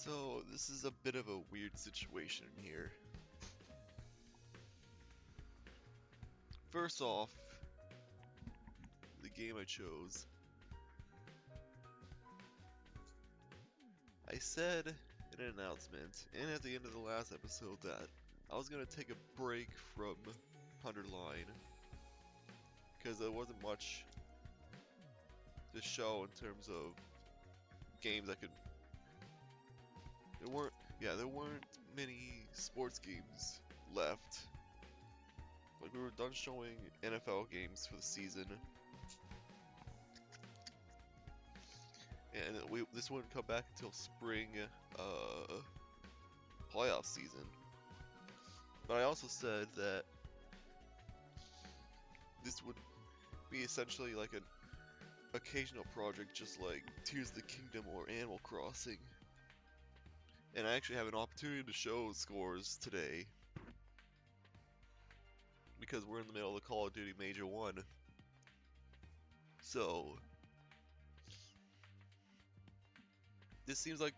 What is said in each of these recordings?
So, this is a bit of a weird situation here. First off, the game I chose. I said in an announcement, and at the end of the last episode, that I was going to take a break from 100 Line. Because there wasn't much to show in terms of games I could... There weren't many sports games left. Like, we were done showing NFL games for the season. And this wouldn't come back until spring playoff season. But I also said that this would be essentially like an occasional project, just like Tears of the Kingdom or Animal Crossing. And I actually have an opportunity to show scores today, because we're in the middle of the Call of Duty Major 1. So, this seems like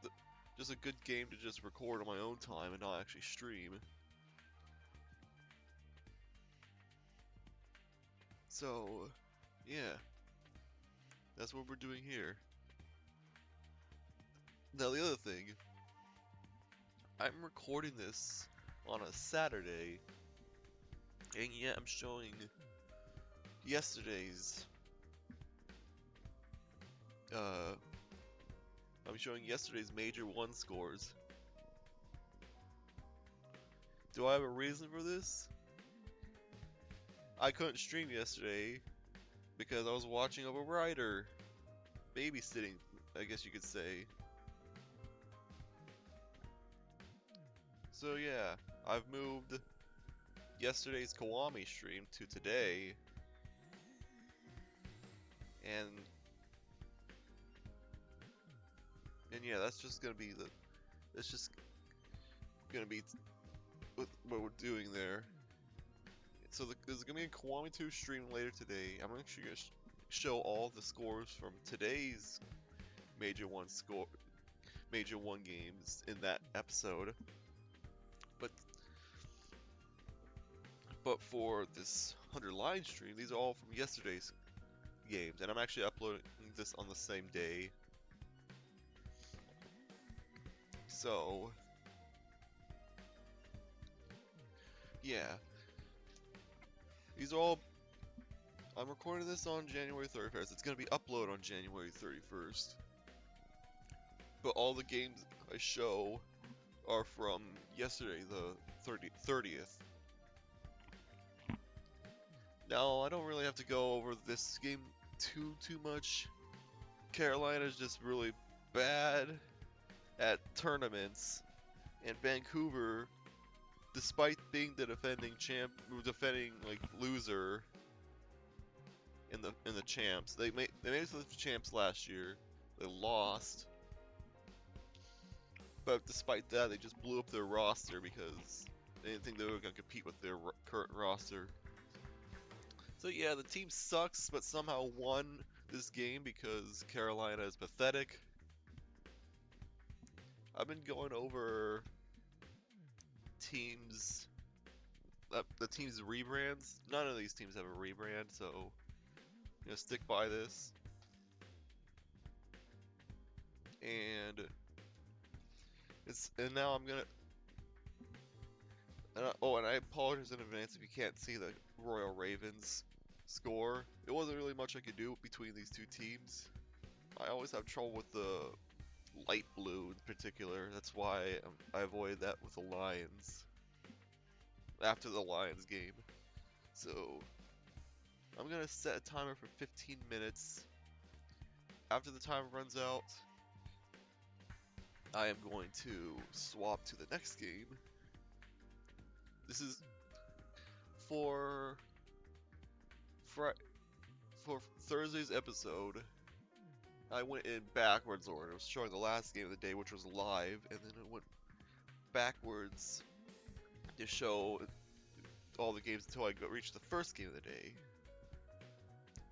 just a good game to just record on my own time and not actually stream. So, yeah. That's what we're doing here. Now the other thing, I'm recording this on a Saturday, and yet I'm showing yesterday's Major 1 scores. Do I have a reason for this? I couldn't stream yesterday because I was watching over Ryder. Babysitting, I guess you could say. So yeah, I've moved yesterday's Kiwami stream to today. And yeah, that's just gonna be what we're doing there. So there's gonna be a Kiwami 2 stream later today. I'm actually gonna show all the scores from today's Major 1 games in that episode. But for this 100 Line stream, these are all from yesterday's games, and I'm actually uploading this on the same day. So, yeah. These are all... I'm recording this on January 31st. It's going to be uploaded on January 31st. But all the games I show are from yesterday, the 30th. Now, I don't really have to go over this game too much. Carolina's just really bad at tournaments, and Vancouver, despite being the defending loser in the champs, they made it to the champs last year. They lost, but despite that, they just blew up their roster because they didn't think they were gonna compete with their current roster. So yeah, the team sucks, but somehow won this game because Carolina is pathetic. I've been going over the team's rebrands. None of these teams have a rebrand, so stick by this. And now I'm gonna. And I apologize in advance if you can't see the Royal Ravens score. It wasn't really much I could do between these two teams. I always have trouble with the light blue in particular. That's why I avoided that with the Lions after the Lions game. So I'm gonna set a timer for 15 minutes. After the timer runs out, I am going to swap to the next game. This is for Thursday's episode. I went in backwards order. I was showing the last game of the day, which was live, and then it went backwards to show all the games until I reached the first game of the day.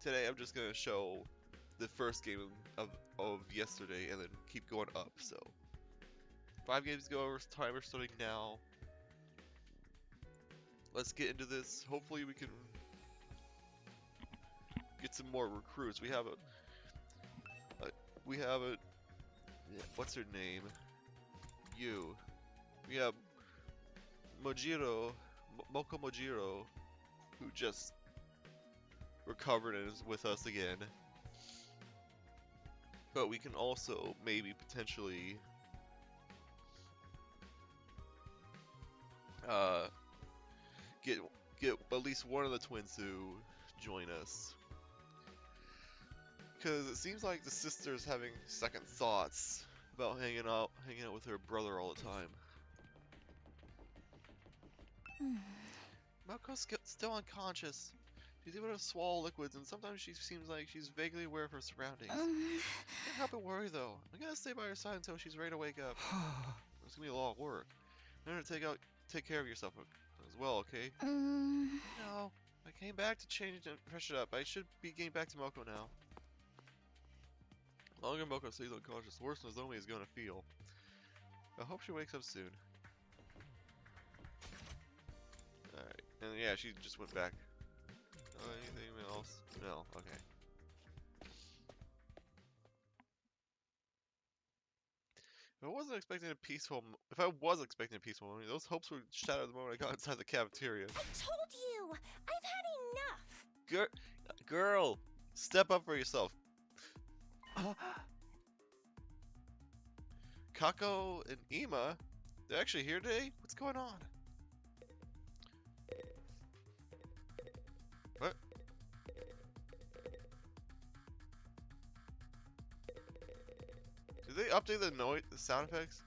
Today I'm just going to show the first game of yesterday and then keep going up, so. 5 games to go, timer starting now. Let's get into this. Hopefully we can get some more recruits. We have a, what's her name? We have Moko Mojiro, who just recovered and is with us again. But we can also maybe potentially get at least one of the twins to join us. Because it seems like the sister's having second thoughts about hanging out with her brother all the time. Moko's still unconscious. She's able to swallow liquids, and sometimes she seems like she's vaguely aware of her surroundings. Can't help but worry, though. I'm gonna stay by her side until she's ready to wake up. It's gonna be a lot of work. Remember to take care of yourself as well, okay? No, I came back to change and fresh it up. I should be getting back to Moko now. The longer Moko stays unconscious, the worse Nozomi is gonna feel. I hope she wakes up soon. Alright, and yeah, she just went back. Anything else? No, okay. If I was expecting a peaceful moment, those hopes were shattered the moment I got inside the cafeteria. I told you! I've had enough! Girl! Step up for yourself. Kako and Ima? They're actually here today? What's going on? What? Did they update the sound effects?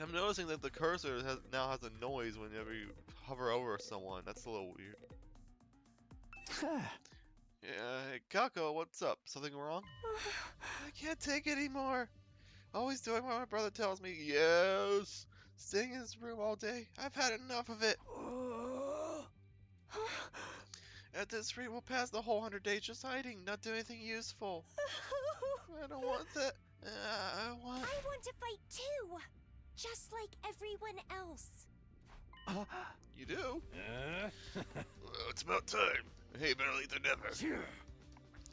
I'm noticing that the cursor now has a noise whenever you hover over someone. That's a little weird. Yeah, hey, Kako, what's up? Something wrong? I can't take it anymore. Always doing what my brother tells me. Yes. Staying in this room all day. I've had enough of it. At this rate, we'll pass the whole 100 days just hiding, not doing anything useful. I don't want that. I want to fight too, just like everyone else. You do? Well, it's about time. Hey, better late than never. Of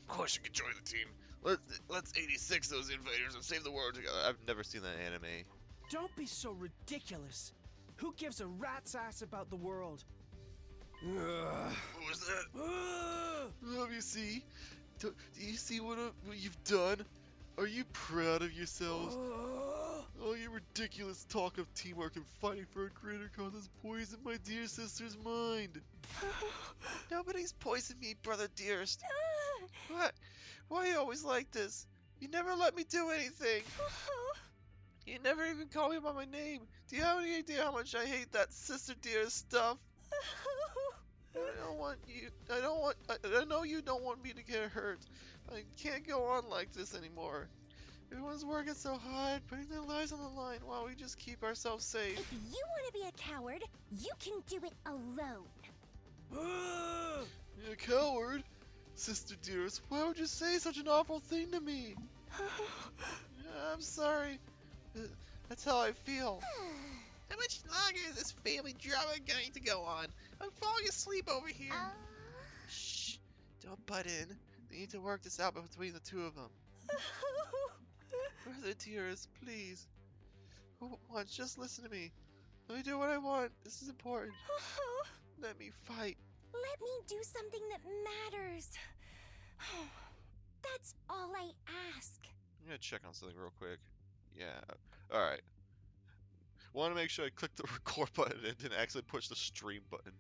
course you can join the team. Let's 86 those invaders and save the world together. I've never seen that anime. Don't be so ridiculous. Who gives a rat's ass about the world? What was that? You see? Do you see what you've done? Are you proud of yourselves? Oh, your ridiculous talk of teamwork and fighting for a greater cause has poisoned my dear sister's mind. Nobody's poisoned me, brother Dearest. What? Why are you always like this? You never let me do anything. You never even call me by my name. Do you have any idea how much I hate that sister Dearest stuff? I know you don't want me to get hurt. I can't go on like this anymore. Everyone's working so hard, putting their lives on the line while we just keep ourselves safe. If you want to be a coward, you can do it alone. You're a coward? Sister Dearest, why would you say such an awful thing to me? I'm sorry. That's how I feel. How much longer is this family drama going to go on? I'm falling asleep over here. Shh. Don't butt in. They need to work this out between the two of them. Brother Dearest, please. Once, just listen to me. Let me do what I want. This is important. Let me fight. Let me do something that matters. That's all I ask. I'm gonna check on something real quick. Yeah. Alright. Want to make sure I clicked the record button and didn't actually push the stream button.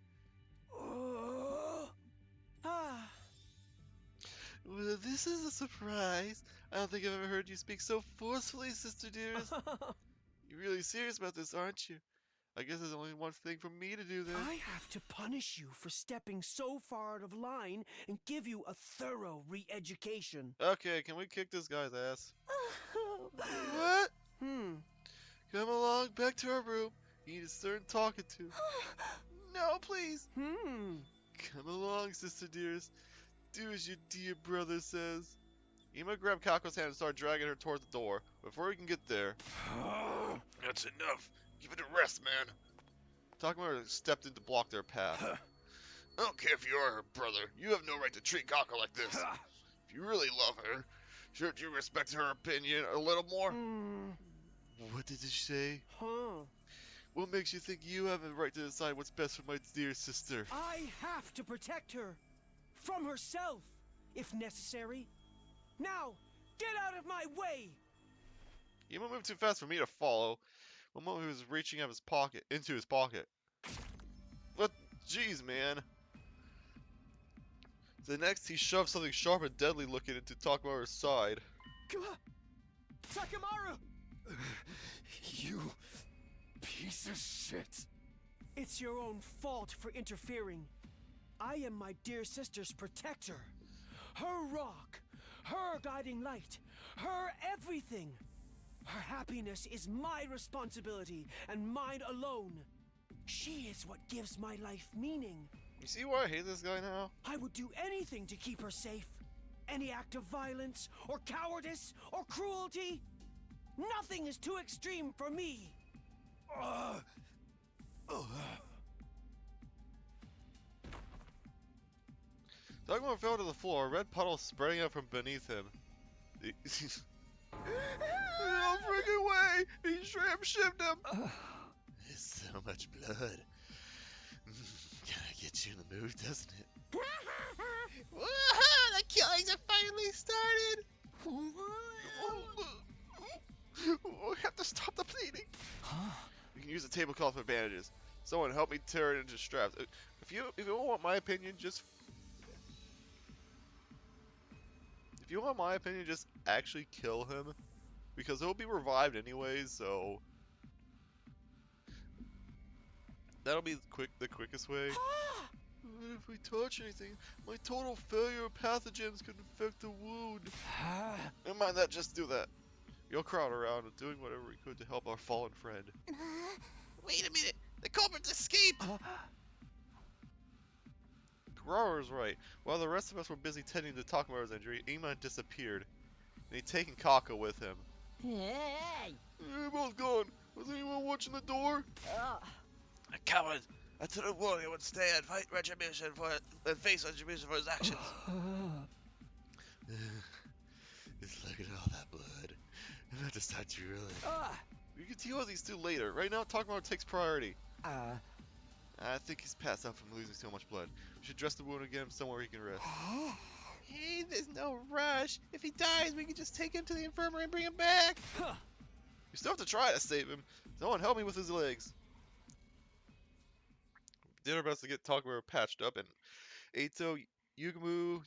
Well, this is a surprise. I don't think I've ever heard you speak so forcefully, Sister Dearest. You're really serious about this, aren't you? I guess there's only one thing for me to do then. I have to punish you for stepping so far out of line and give you a thorough re-education. Okay, can we kick this guy's ass? What? Come along, back to our room. You need a certain talking to. No, please. Come along, Sister Dearest. Do as your dear brother says. Ima grabbed Kako's hand and started dragging her toward the door. Before he can get there... That's enough. Give it a rest, man. Takamaru stepped in to block their path. I don't care if you are her brother. You have no right to treat Kako like this. If you really love her, shouldn't you respect her opinion a little more? What did you say? Huh? What makes you think you have a right to decide what's best for my dear sister? I have to protect her. From herself, if necessary. Now, get out of my way! Ima moved too fast for me to follow. One moment he was reaching out into his pocket. What? Jeez, man. The next, he shoved something sharp and deadly looking into Takamaru's side. Takamaru! You piece of shit. It's your own fault for interfering. I am my dear sister's protector. Her rock, her guiding light, her everything. Her happiness is my responsibility and mine alone. She is what gives my life meaning. You see why I hate this guy now? I would do anything to keep her safe. Any act of violence, or cowardice, or cruelty. Nothing is too extreme for me. Takamaru fell to the floor, a red puddle spreading out from beneath him. Oh, freaking way! He shivved him! There's so much blood. Kinda gets you in the mood, doesn't it? Woohoo! The killings have finally started! We have to stop the bleeding! We can use the tablecloth for bandages. Someone help me tear it into straps. If you want my opinion, just actually kill him. Because he'll be revived anyways, so that'll be the quickest way. If we touch anything, my total failure of pathogens could infect the wound. Never mind that, just do that. You'll crowd around and doing whatever we could to help our fallen friend. Wait a minute! The culprits escaped! Kurara was right. While the rest of us were busy tending to Takamaru's injury, Ima disappeared. And he'd taken Kako with him. Hey! They're both gone. Was anyone watching the door? A coward! I told a warrior would stay and fight retribution and face retribution for his actions. Just look at all that blood. I'm about to start drilling. We can deal with these two later. Right now, Takamaru takes priority. I think he's passed out from losing so much blood. We should dress the wound and get him somewhere he can rest. Hey, there's no rush. If he dies, we can just take him to the infirmary and bring him back. We still have to try to save him. Someone help me with his legs. We did our best to get Takamaru patched up, and Eito, Yugumu,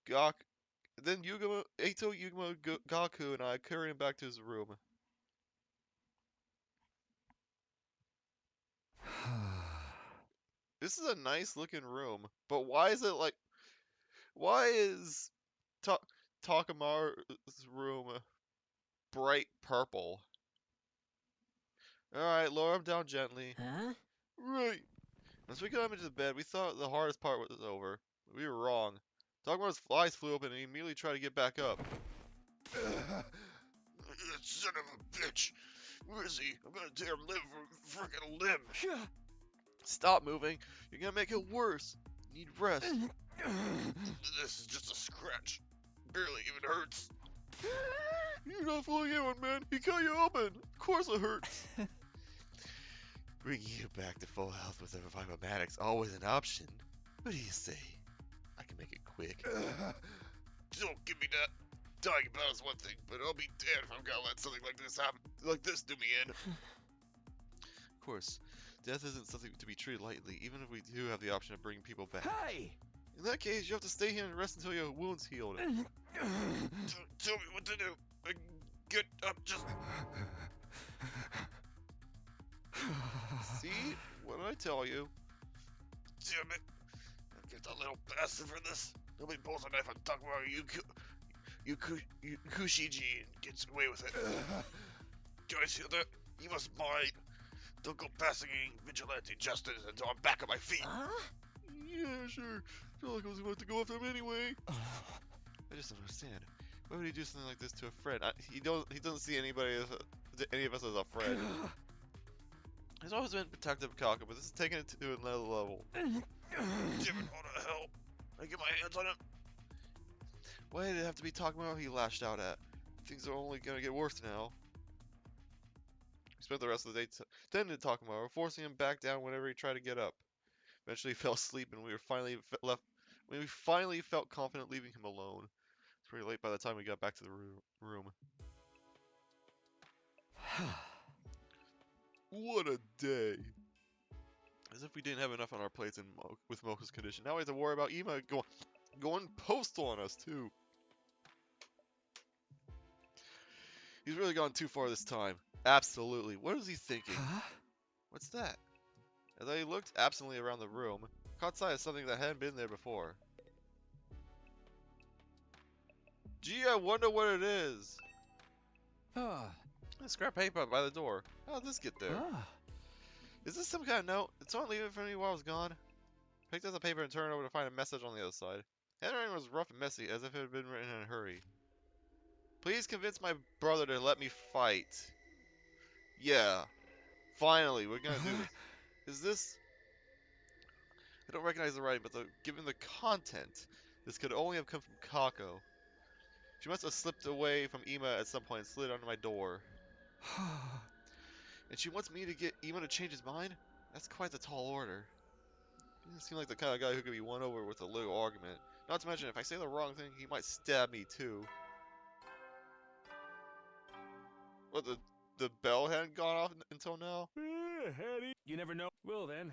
Gaku, and I carried him back to his room. This is a nice looking room, but why is it like... Why is Takamaru's room bright purple? Alright, lower him down gently. Huh? Right. Once we got him into the bed, we thought the hardest part was over. We were wrong. Takamaru's flies flew open and he immediately tried to get back up. Son of a bitch! Where is he? I'm gonna tear him limb for freaking limb! Stop moving. You're gonna make it worse. You need rest. This is just a scratch. Barely even hurts. You're not fooling anyone, man. He cut you open. Of course it hurts. Bringing you back to full health with the revivomatics always an option. What do you say? I can make it quick. Don't give me that. Dying about is one thing, but I'll be damned if I'm gonna let something like this happen. Like this do me in. Of course, death isn't something to be treated lightly, even if we do have the option of bringing people back. Hey! In that case, you have to stay here and rest until your wound's healed. Tell me what to do. Get up, just... See? What did I tell you? Damn it. I'll get that little bastard for this. Nobody pulls a knife on Takamaru Kushiji and gets away with it. Do I see that? You must mind. Don't go passing vigilante justice until I'm back on my feet. Yeah, sure. Feel like I was going to go after him anyway. I just don't understand. Why would he do something like this to a friend? He doesn't see any of us as a friend. He's always been protective of Kako, but this is taking it to another level. Give it all the hell. I get my hands on him. Why did it have to be Takamo he lashed out at? Things are only gonna get worse now. We spent the rest of the day tending to Takamo, forcing him back down whenever he tried to get up. Eventually he fell asleep, and we were finally left. When we finally felt confident leaving him alone. It's pretty late by the time we got back to the room. What a day! As if we didn't have enough on our plates with Mocha's condition. Now we have to worry about Ima going postal on us too. He's really gone too far this time. Absolutely. What is he thinking? Huh? What's that? As I looked absently around the room, I caught sight of something that hadn't been there before. Gee, I wonder what it is. Ah. A scrap paper by the door. How did this get there? Ah. Is this some kind of note? Did someone leave it for me while I was gone? Picked up the paper and turned it over to find a message on the other side. Handwriting was rough and messy, as if it had been written in a hurry. Please convince my brother to let me fight. Yeah. Finally, we're gonna do this. Is this... I don't recognize the writing, but given the content, this could only have come from Kako. She must have slipped away from Ima at some point and slid under my door. And she wants me to get Ima to change his mind? That's quite the tall order. He doesn't seem like the kind of guy who could be won over with a little argument. Not to mention, if I say the wrong thing, he might stab me too. What, the bell hadn't gone off until now? You never know. Will then.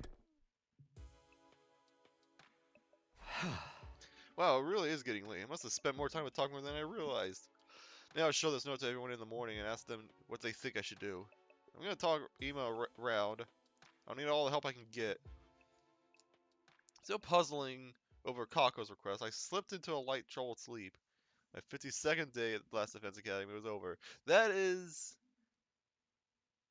Wow, it really is getting late. I must have spent more time with Takuma than I realized. Now I'll show this note to everyone in the morning and ask them what they think I should do. I'm gonna talk Ima around. I'll need all the help I can get. Still puzzling over Kako's request, I slipped into a light troubled sleep. My 52nd day at Last Defense Academy was over. That is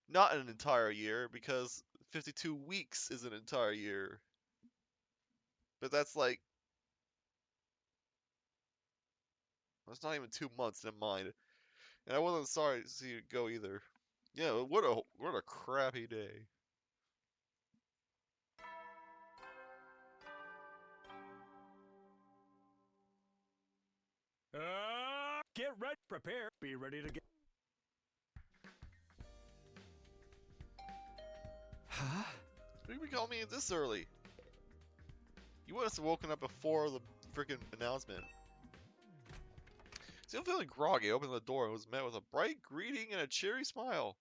not an entire year, because 52 weeks is an entire year. But that's like... that's not even 2 months in mind. And I wasn't sorry to see it go either. Yeah, what a crappy day. Get ready, prepare, be ready to get. Huh? Why did we call me this early? You must have woken up before the freaking announcement. Still feeling groggy, I opened the door and was met with a bright greeting and a cheery smile.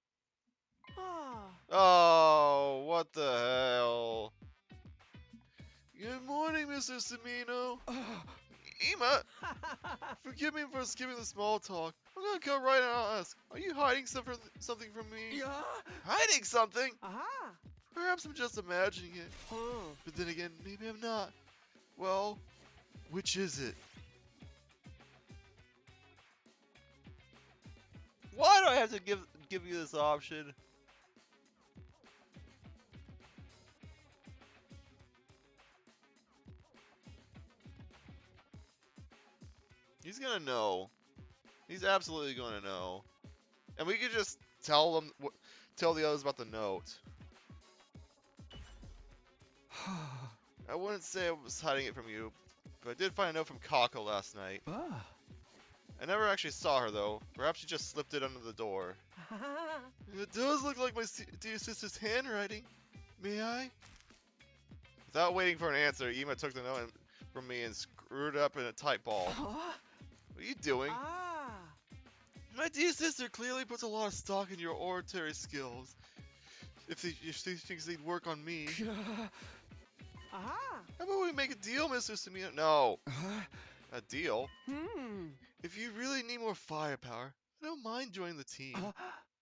Ah. Oh, what the hell? Good morning, Mr. Samino. Ima, forgive me for skipping the small talk. I'm gonna go right out and ask, are you hiding something from me? Yeah. Hiding something? Aha. Perhaps I'm just imagining it. Huh. But then again, maybe I'm not. Well, which is it? Why do I have to give you this option? He's gonna know. He's absolutely gonna know. And we could just tell them, tell the others about the note. I wouldn't say I was hiding it from you, but I did find a note from Kako last night. Ah. I never actually saw her though. Perhaps she just slipped it under the door. It does look like my dear sister's handwriting. May I? Without waiting for an answer, Ima took the note from me and screwed it up in a tight ball. What are you doing? Ah. My dear sister clearly puts a lot of stock in your oratory skills. If she thinks they'd work on me. Aha. How about we make a deal, Mr. Samino? No. A deal? Hmm. If you really need more firepower, I don't mind joining the team.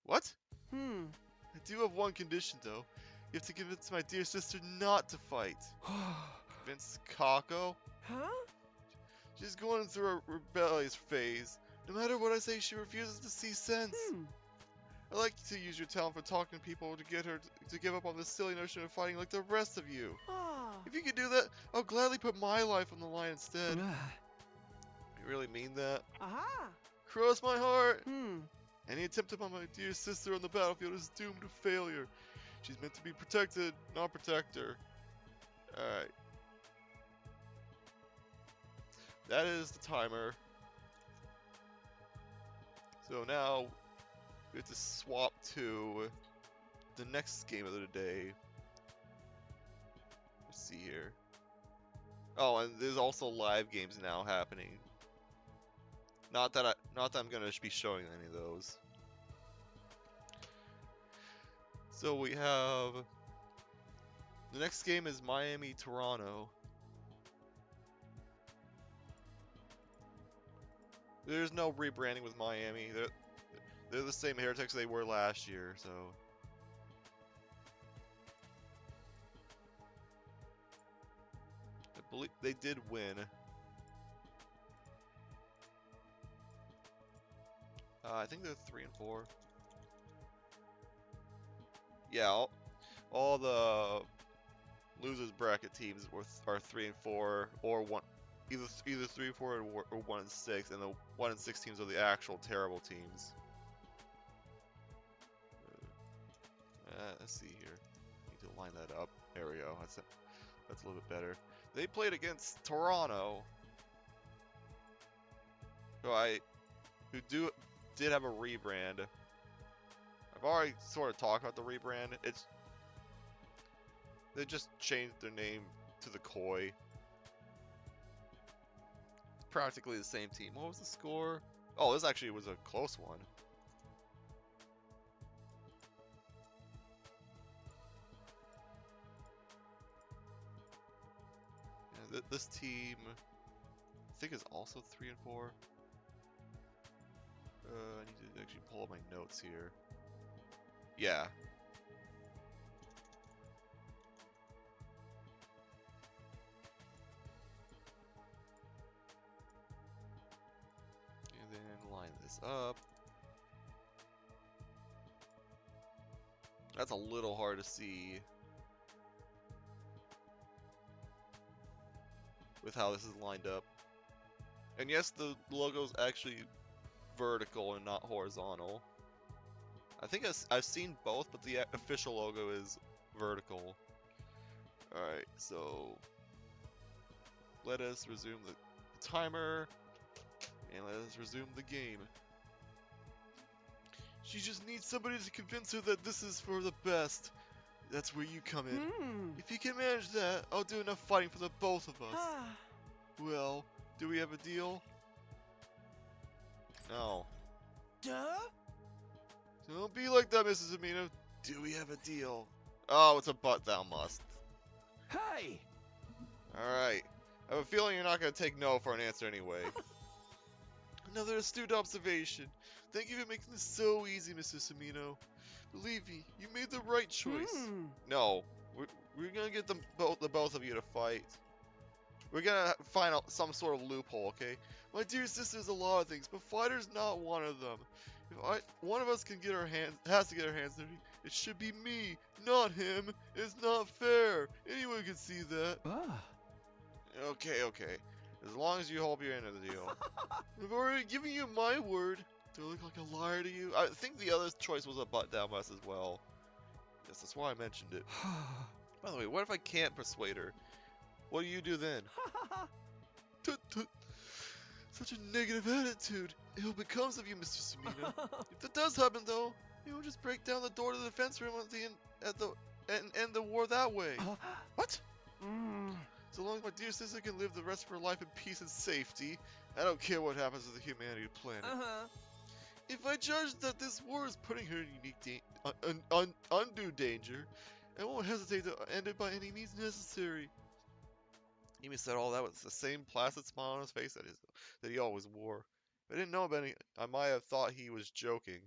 What? Hmm. I do have one condition, though. You have to convince my dear sister not to fight. Convince Kako? Huh? She's going through a rebellious phase. No matter what I say, she refuses to see sense. Hmm. I'd like to use your talent for talking to people to get her to give up on this silly notion of fighting like the rest of you. Ah. If you could do that, I'll gladly put my life on the line instead. You really mean that. Aha! Cross my heart! Hmm. Any attempt upon my dear sister on the battlefield is doomed to failure. She's meant to be protected, not protect her. Alright. That is the timer. So now we have to swap to the next game of the day. Let's see here. Oh, and there's also live games now happening. Not that I'm gonna be showing any of those. So we have the next game is Miami Toronto. There's no rebranding with Miami. They're the same heretics they were last year, so. I believe they did win. I think they're 3-4. Yeah, all the losers bracket teams are 3-4 or one, either 3-4 or 1-6, and the 1-6 teams are the actual terrible teams. Let's see here. Need to line that up. There we go. That's a little bit better. They played against Toronto, who did have a rebrand. I've already sort of talked about the rebrand. They just changed their name to the Koi. It's practically the same team. What was the score? Oh, this actually was a close one. Yeah, this team, I think, is also 3-4. I need to actually pull up my notes here. Yeah. And then line this up. That's a little hard to see with how this is lined up. And yes, the logo's actually vertical and not horizontal. I think I've seen both, but the official logo is vertical. Alright, so let us resume the timer, and let us resume the game. She just needs somebody to convince her that this is for the best. That's where you come in. Hmm. If you can manage that, I'll do enough fighting for the both of us. Ah. Well, do we have a deal? No. Duh? Don't be like that, Mrs. Amino. Do we have a deal? Oh, it's a but thou must. Hey! Alright. I have a feeling you're not going to take no for an answer anyway. Another astute observation. Thank you for making this so easy, Mr. Samino. Believe me, you made the right choice. Hmm. No, we're gonna get the both of you to fight. We're gonna find out some sort of loophole, okay? My dear sister's a lot of things, but fighter's not one of them. If one of us has to get our hands dirty, it should be me, not him. It's not fair. Anyone can see that. Ah. Okay. As long as you hold your end of the deal. I've already given you my word. Do I look like a liar to you? I think the other choice was a butt down mess as well. Yes, that's why I mentioned it. By the way, what if I can't persuade her? What do you do then? Tut tut. Such a negative attitude. Ill becomes of you, Mr. Samino. If that does happen, though, you'll just break down the door to the defense room and end the war that way. What? Mm. So long as my dear sister can live the rest of her life in peace and safety, I don't care what happens to the humanity planet. If I judge that this war is putting her in unique undue danger, I won't hesitate to end it by any means necessary. Amy said all that with the same placid smile on his face that he always wore. If I didn't know about it, I might have thought he was joking.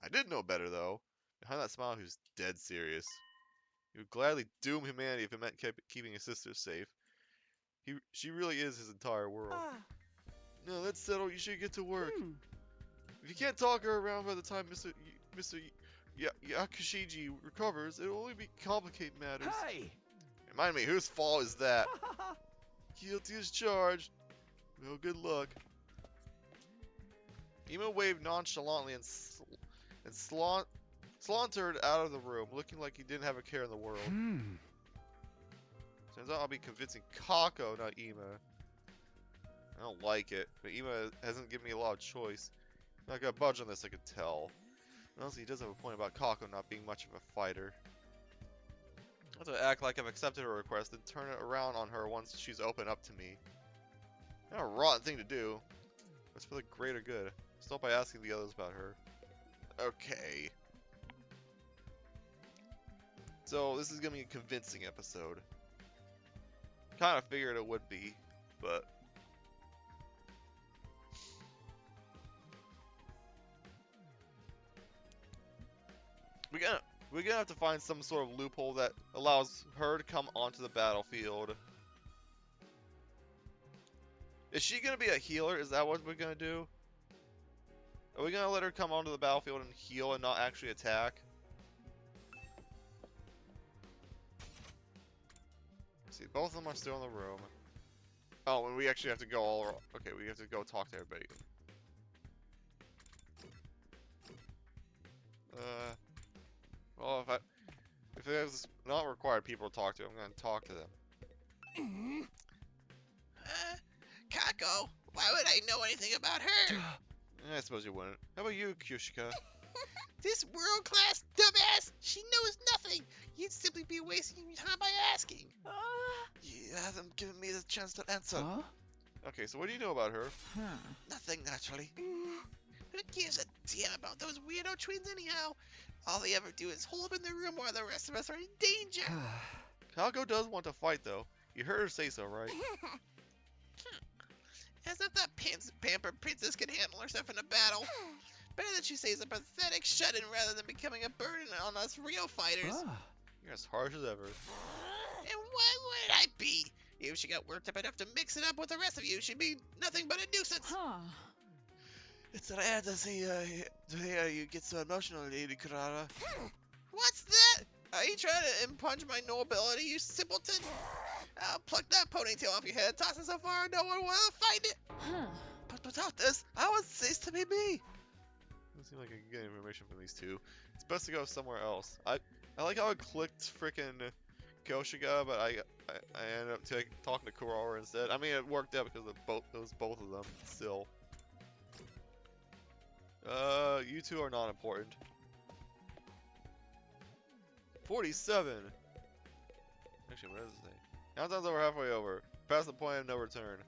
I did know better, though. Behind that smile, he was dead serious. He would gladly doom humanity if it meant keeping his sister safe. She really is his entire world. No, that's settled. You should get to work. If you can't talk her around by the time Mr. Yakushiji recovers, it'll only complicate matters. Hey! Remind me, whose fault is that? Guilty as charged. Well, good luck. Ima waved nonchalantly and sauntered out of the room, looking like he didn't have a care in the world. Turns out I'll be convincing Kako, not Ima. I don't like it, but Ima hasn't given me a lot of choice. I'm not gonna budge on this, I could tell. Honestly, he does have a point about Kako not being much of a fighter. I have to act like I've accepted her request, then turn it around on her once she's opened up to me. Not a rotten thing to do. It's for the greater good. Start by asking the others about her. Okay. So, this is gonna be a convincing episode. Kinda figured it would be, but... We're gonna have to find some sort of loophole that allows her to come onto the battlefield. Is she gonna be a healer? Is that what we're gonna do? Are we gonna let her come onto the battlefield and heal and not actually attack? See, both of them are still in the room. Oh, and we actually have to go all around. Okay, we have to go talk to everybody. Well, if there's not required people to talk to, I'm gonna talk to them. Kako, why would I know anything about her? I suppose you wouldn't. How about you, Kyushika? This world-class dumbass, she knows nothing. You'd simply be wasting your time by asking. You haven't given me the chance to answer. Huh? Okay, so what do you know about her? Nothing, naturally. Who gives a damn about those weirdo twins anyhow? All they ever do is hole up in their room while the rest of us are in danger. Kako does want to fight, though. You heard her say so, right? As if that pampered princess can handle herself in a battle. Better that she stays a pathetic shut-in rather than becoming a burden on us real fighters. You're as harsh as ever. And why would I be? If she got worked up enough to mix it up with the rest of you, she'd be nothing but a nuisance. It's rare to hear you get so emotional, Lady Kurara. What's that? Are you trying to impunge my nobility, you simpleton? I'll pluck that ponytail off your head, toss it so far no one will ever find it. But without this, I would cease to be me. Doesn't seem like I can get information from these two. It's best to go somewhere else. I like how I clicked frickin' Kyoshiga, but I ended up talking to Kurara instead. I mean, it worked out because it was both of them. Still. You two are not important. 47. Actually, what does it say? Countdown's over halfway over. Past the point of no return.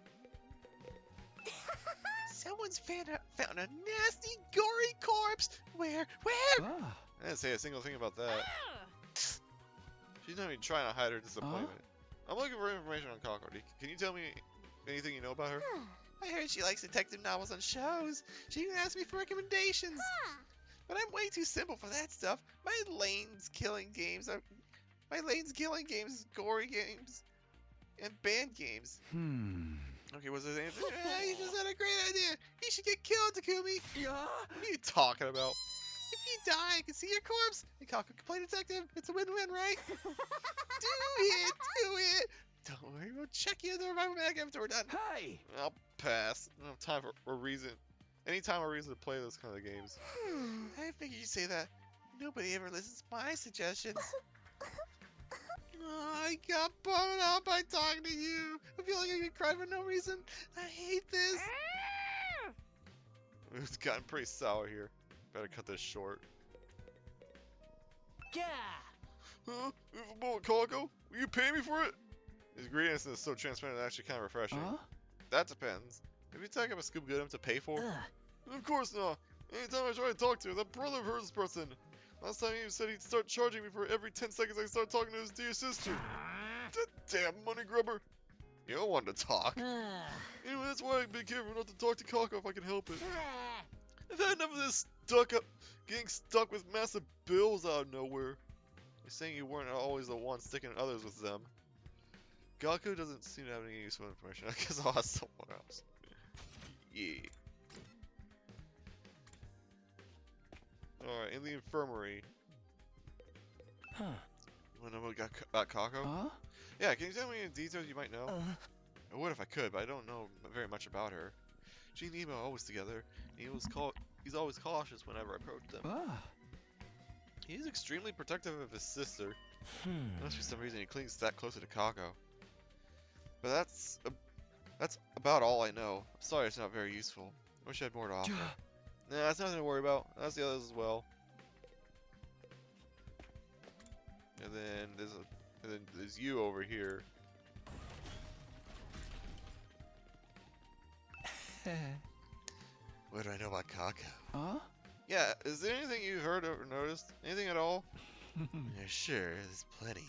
Someone's found a nasty, gory corpse. Where? I didn't say a single thing about that. She's not even trying to hide her disappointment. I'm looking for information on Kako. Can you tell me anything you know about her? I heard she likes detective novels and shows. She even asked me for recommendations. But I'm way too simple for that stuff. My lane's killing games, gory games, and band games. Okay, was there anything? You just had a great idea. You should get killed, Takumi. What are you talking about? If you die, I can see your corpse. And Kako can play detective. It's a win-win, right? Do it. Don't worry, we'll check you in the revival mag after we're done. Hey! I'll pass. I don't have time for a reason. Any time or reason to play those kind of games. I figured you'd say that. Nobody ever listens to my suggestions. Oh, I got bummed out by talking to you. I feel like I could cry for no reason. I hate this. It's gotten pretty sour here. Better cut this short. Yeah! Huh? Bullet Kako? Will you pay me for it? His greediness is so transparent and actually kind of refreshing. That depends. Have you taken up a scoop good enough to pay for? Of course not. Anytime I try to talk to her, that brother of hers is person. Last time he said he'd start charging me for every 10 seconds I start talking to his dear sister. That damn money grubber. You don't want to talk. Anyway, that's why I've been careful not to talk to Kako if I can help it. I've had enough of this getting stuck with massive bills out of nowhere. You're saying you weren't always the one sticking others with them. Gaku doesn't seem to have any useful information. I guess I'll ask someone else. Yeah. Alright, in the infirmary. You wanna know about Kako? Yeah, can you tell me any details you might know? I would if I could, but I don't know very much about her. She and Ema are always together, and he's always cautious whenever I approach them. Ah. He's extremely protective of his sister. Unless for some reason he clings that closer to Kako. But that's about all I know. I'm sorry it's not very useful. I wish I had more to offer. Nah, that's nothing to worry about. That's the others as well. And then there's you over here. What do I know about Kako? Huh? Yeah, is there anything you heard or noticed? Anything at all? Yeah, sure, there's plenty.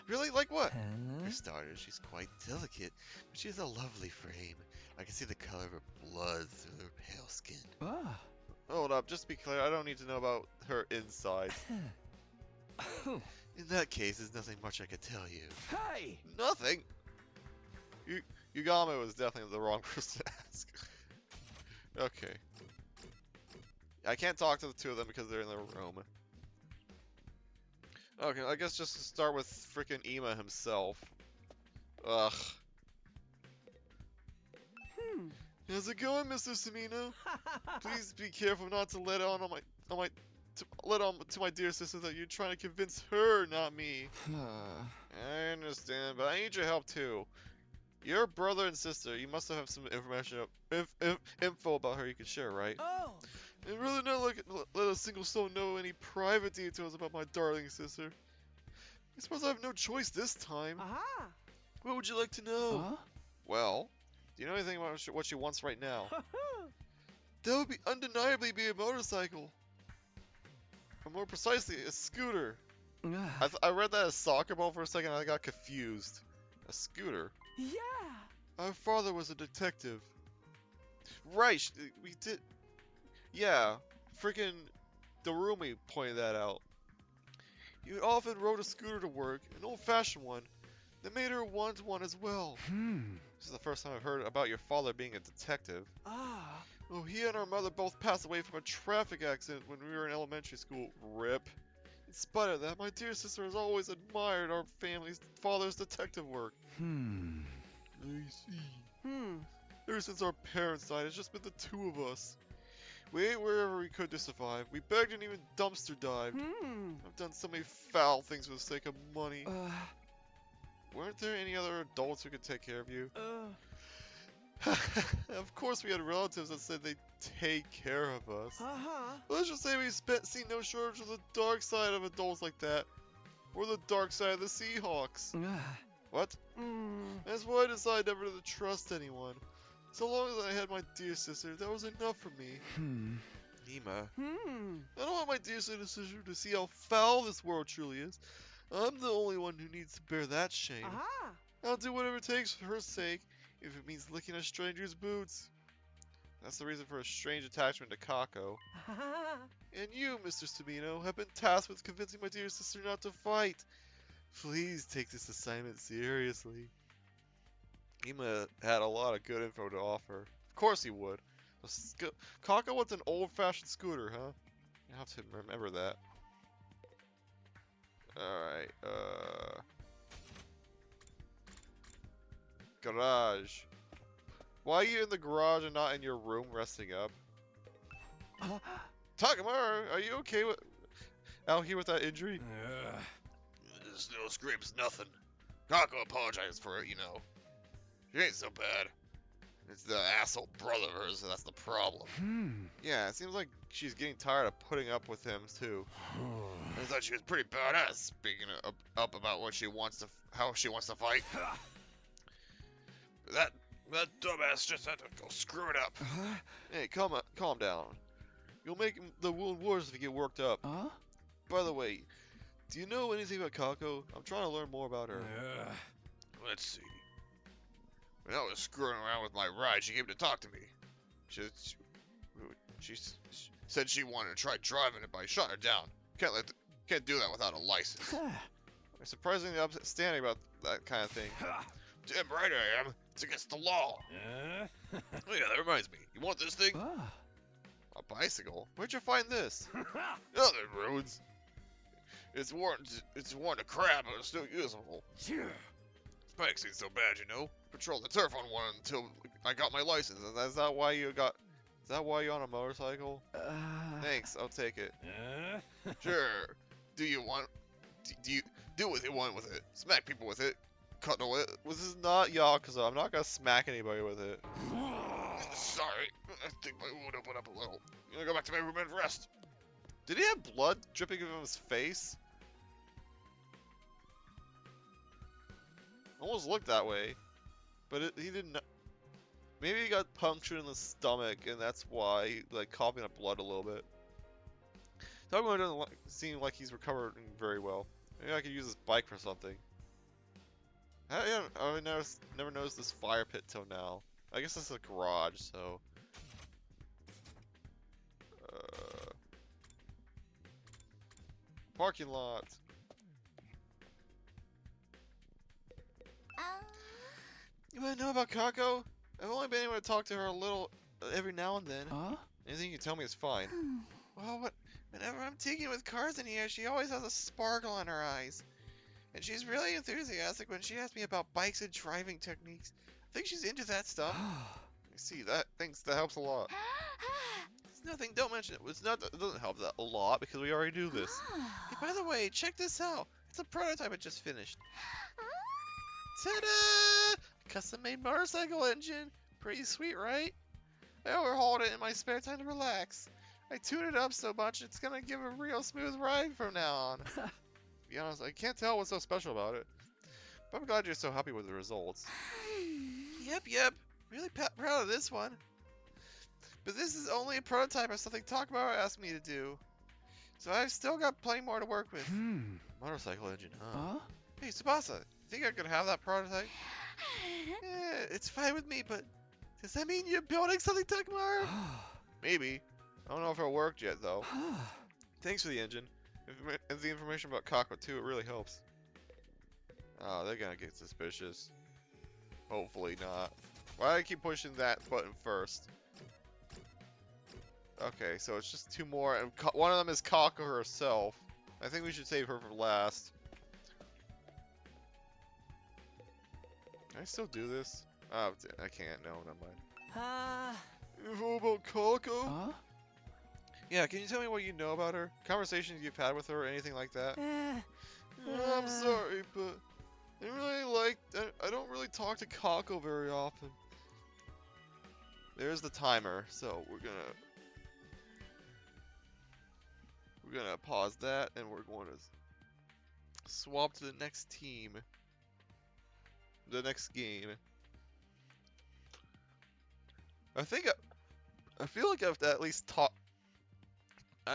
Really? Like what? For starters, she's quite delicate, but she has a lovely frame. I can see the color of her blood through her pale skin. Ah. Hold up, just to be clear, I don't need to know about her inside. In that case, there's nothing much I could tell you. Hey! Nothing? Yugame was definitely the wrong person to ask. Okay. I can't talk to the two of them because they're in the room. Okay, I guess just to start with freaking Ema himself. Ugh. How's it going, Mr. Samino? Please be careful not to let on to my dear sister that you're trying to convince her, not me. I understand, but I need your help too. Your brother and sister, you must have some information, info about her you can share, right? Oh! And really not let a single soul know any private details about my darling sister. I suppose I have no choice this time. Aha! What would you like to know? Huh? Well, do you know anything about what she wants right now? That would undeniably be a motorcycle. Or more precisely, a scooter. I read that as soccer ball for a second and I got confused. A scooter? Yeah! Our father was a detective. Right, we did... Yeah, freaking Darumi pointed that out. He often rode a scooter to work, an old-fashioned one, that made her want one as well. This is the first time I've heard about your father being a detective. Ah! Oh, he and our mother both passed away from a traffic accident when we were in elementary school. RIP. In spite of that, my dear sister has always admired our family's father's detective work. I see. Ever since our parents died, it's just been the two of us. We ate wherever we could to survive. We begged and even dumpster dived. I've done so many foul things for the sake of money. Weren't there any other adults who could take care of you? Of course we had relatives that said they'd take care of us. Let's just say we've seen no shortage of the dark side of adults like that. Or the dark side of the Seahawks. What? That's why I decided never to trust anyone. So long as I had my dear sister, that was enough for me. Ema. I don't want my dear sister to see how foul this world truly is. I'm the only one who needs to bear that shame. I'll do whatever it takes for her sake, if it means licking a stranger's boots. That's the reason for a strange attachment to Kako. And you, Mr. Sumino, have been tasked with convincing my dear sister not to fight. Please take this assignment seriously. Ema had a lot of good info to offer. Of course he would. Kako wants an old-fashioned scooter, huh? You have to remember that. Alright, garage. Why are you in the garage and not in your room resting up? Takamaru, are you okay with out here with that injury? This no screams nothing. Kako apologized for it, you know. She ain't so bad. It's the asshole brother of hers that's the problem. Yeah, it seems like she's getting tired of putting up with him too. I thought she was pretty badass, speaking up about what she wants to, how she wants to fight. That dumbass just had to go screw it up. Hey, calm down. You'll make the wound worse if you get worked up. By the way, do you know anything about Kako? I'm trying to learn more about her. Let's see. When I was screwing around with my ride, she came to talk to me. She said she wanted to try driving it, but I shut her down. Can't do that without a license. I'm surprisingly upstanding about that kind of thing. Damn right I am. It's against the law. Oh yeah, that reminds me. You want this thing? A bicycle? Where'd you find this? Oh, the roads. It's worn to crap, but it's still usable. It's bikes ain't so bad, you know. Patrol the turf on one until I got my license. Is that why you got? Is that why you're on a motorcycle? Thanks, I'll take it. Sure. Do you want? Do you do what you want with it? Smack people with it. Cuddle it. This is not Yakuza. I'm not gonna smack anybody with it. Sorry, I think my wound opened up a little. I'm gonna go back to my room and rest. Did he have blood dripping from his face? Almost looked that way, but he didn't. Maybe he got punctured in the stomach, and that's why he, like, coughing up blood a little bit. Takuma doesn't seem like he's recovering very well. Maybe I could use this bike for something. I never noticed this fire pit till now. I guess it's a garage, so. Parking lot. You wanna know about Kako? I've only been able to talk to her a little every now and then. Huh? Anything you tell me is fine. Well, whenever I'm taking with cars in here, she always has a sparkle in her eyes. And she's really enthusiastic when she asks me about bikes and driving techniques. I think she's into that stuff. I see that. Thanks, that helps a lot. It's nothing, don't mention it. It doesn't help that a lot because we already do this. Hey, by the way, check this out. It's a prototype I just finished. Ta-da! Custom-made motorcycle engine. Pretty sweet, right? I overhauled it in my spare time to relax. I tuned it up so much it's gonna give a real smooth ride from now on. To be honest, I can't tell what's so special about it. But I'm glad you're so happy with the results. Yep. Really proud of this one. But this is only a prototype of something Takuma asked me to do. So I've still got plenty more to work with. Motorcycle engine, huh? Hey, Tsubasa, think I could have that prototype? Yeah, it's fine with me, but does that mean you're building something, Takuma? Maybe. I don't know if it worked yet, though. Thanks for the engine. And the information about Kako, too, it really helps. Oh, they're gonna get suspicious. Hopefully not. Why do I keep pushing that button first? Okay, so it's just two more, and one of them is Kako herself. I think we should save her for last. Can I still do this? Oh, I can't. No, never mind. Info about Kako? Huh? Yeah, can you tell me what you know about her? Conversations you've had with her or anything like that? I'm sorry, but I don't really talk to Kako very often. There's the timer, so we're gonna pause that, and we're going to swap to the next team. The next game. I feel like I've at least talked.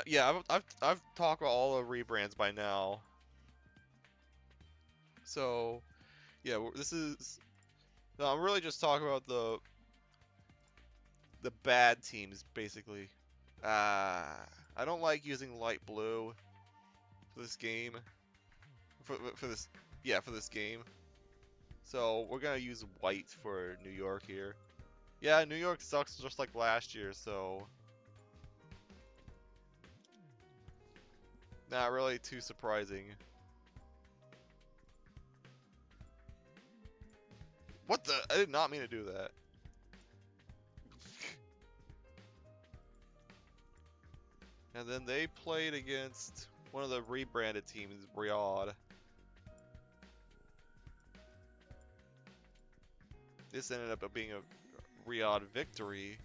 Yeah, I've talked about all the rebrands by now. So, yeah, no, I'm really just talking about the bad teams basically. I don't like using light blue for this game. For this game. So we're gonna use white for New York here. Yeah, New York sucks just like last year, so not really too surprising. What the? I did not mean to do that. And then they played against one of the rebranded teams, Riyadh. This ended up being a Riyadh victory.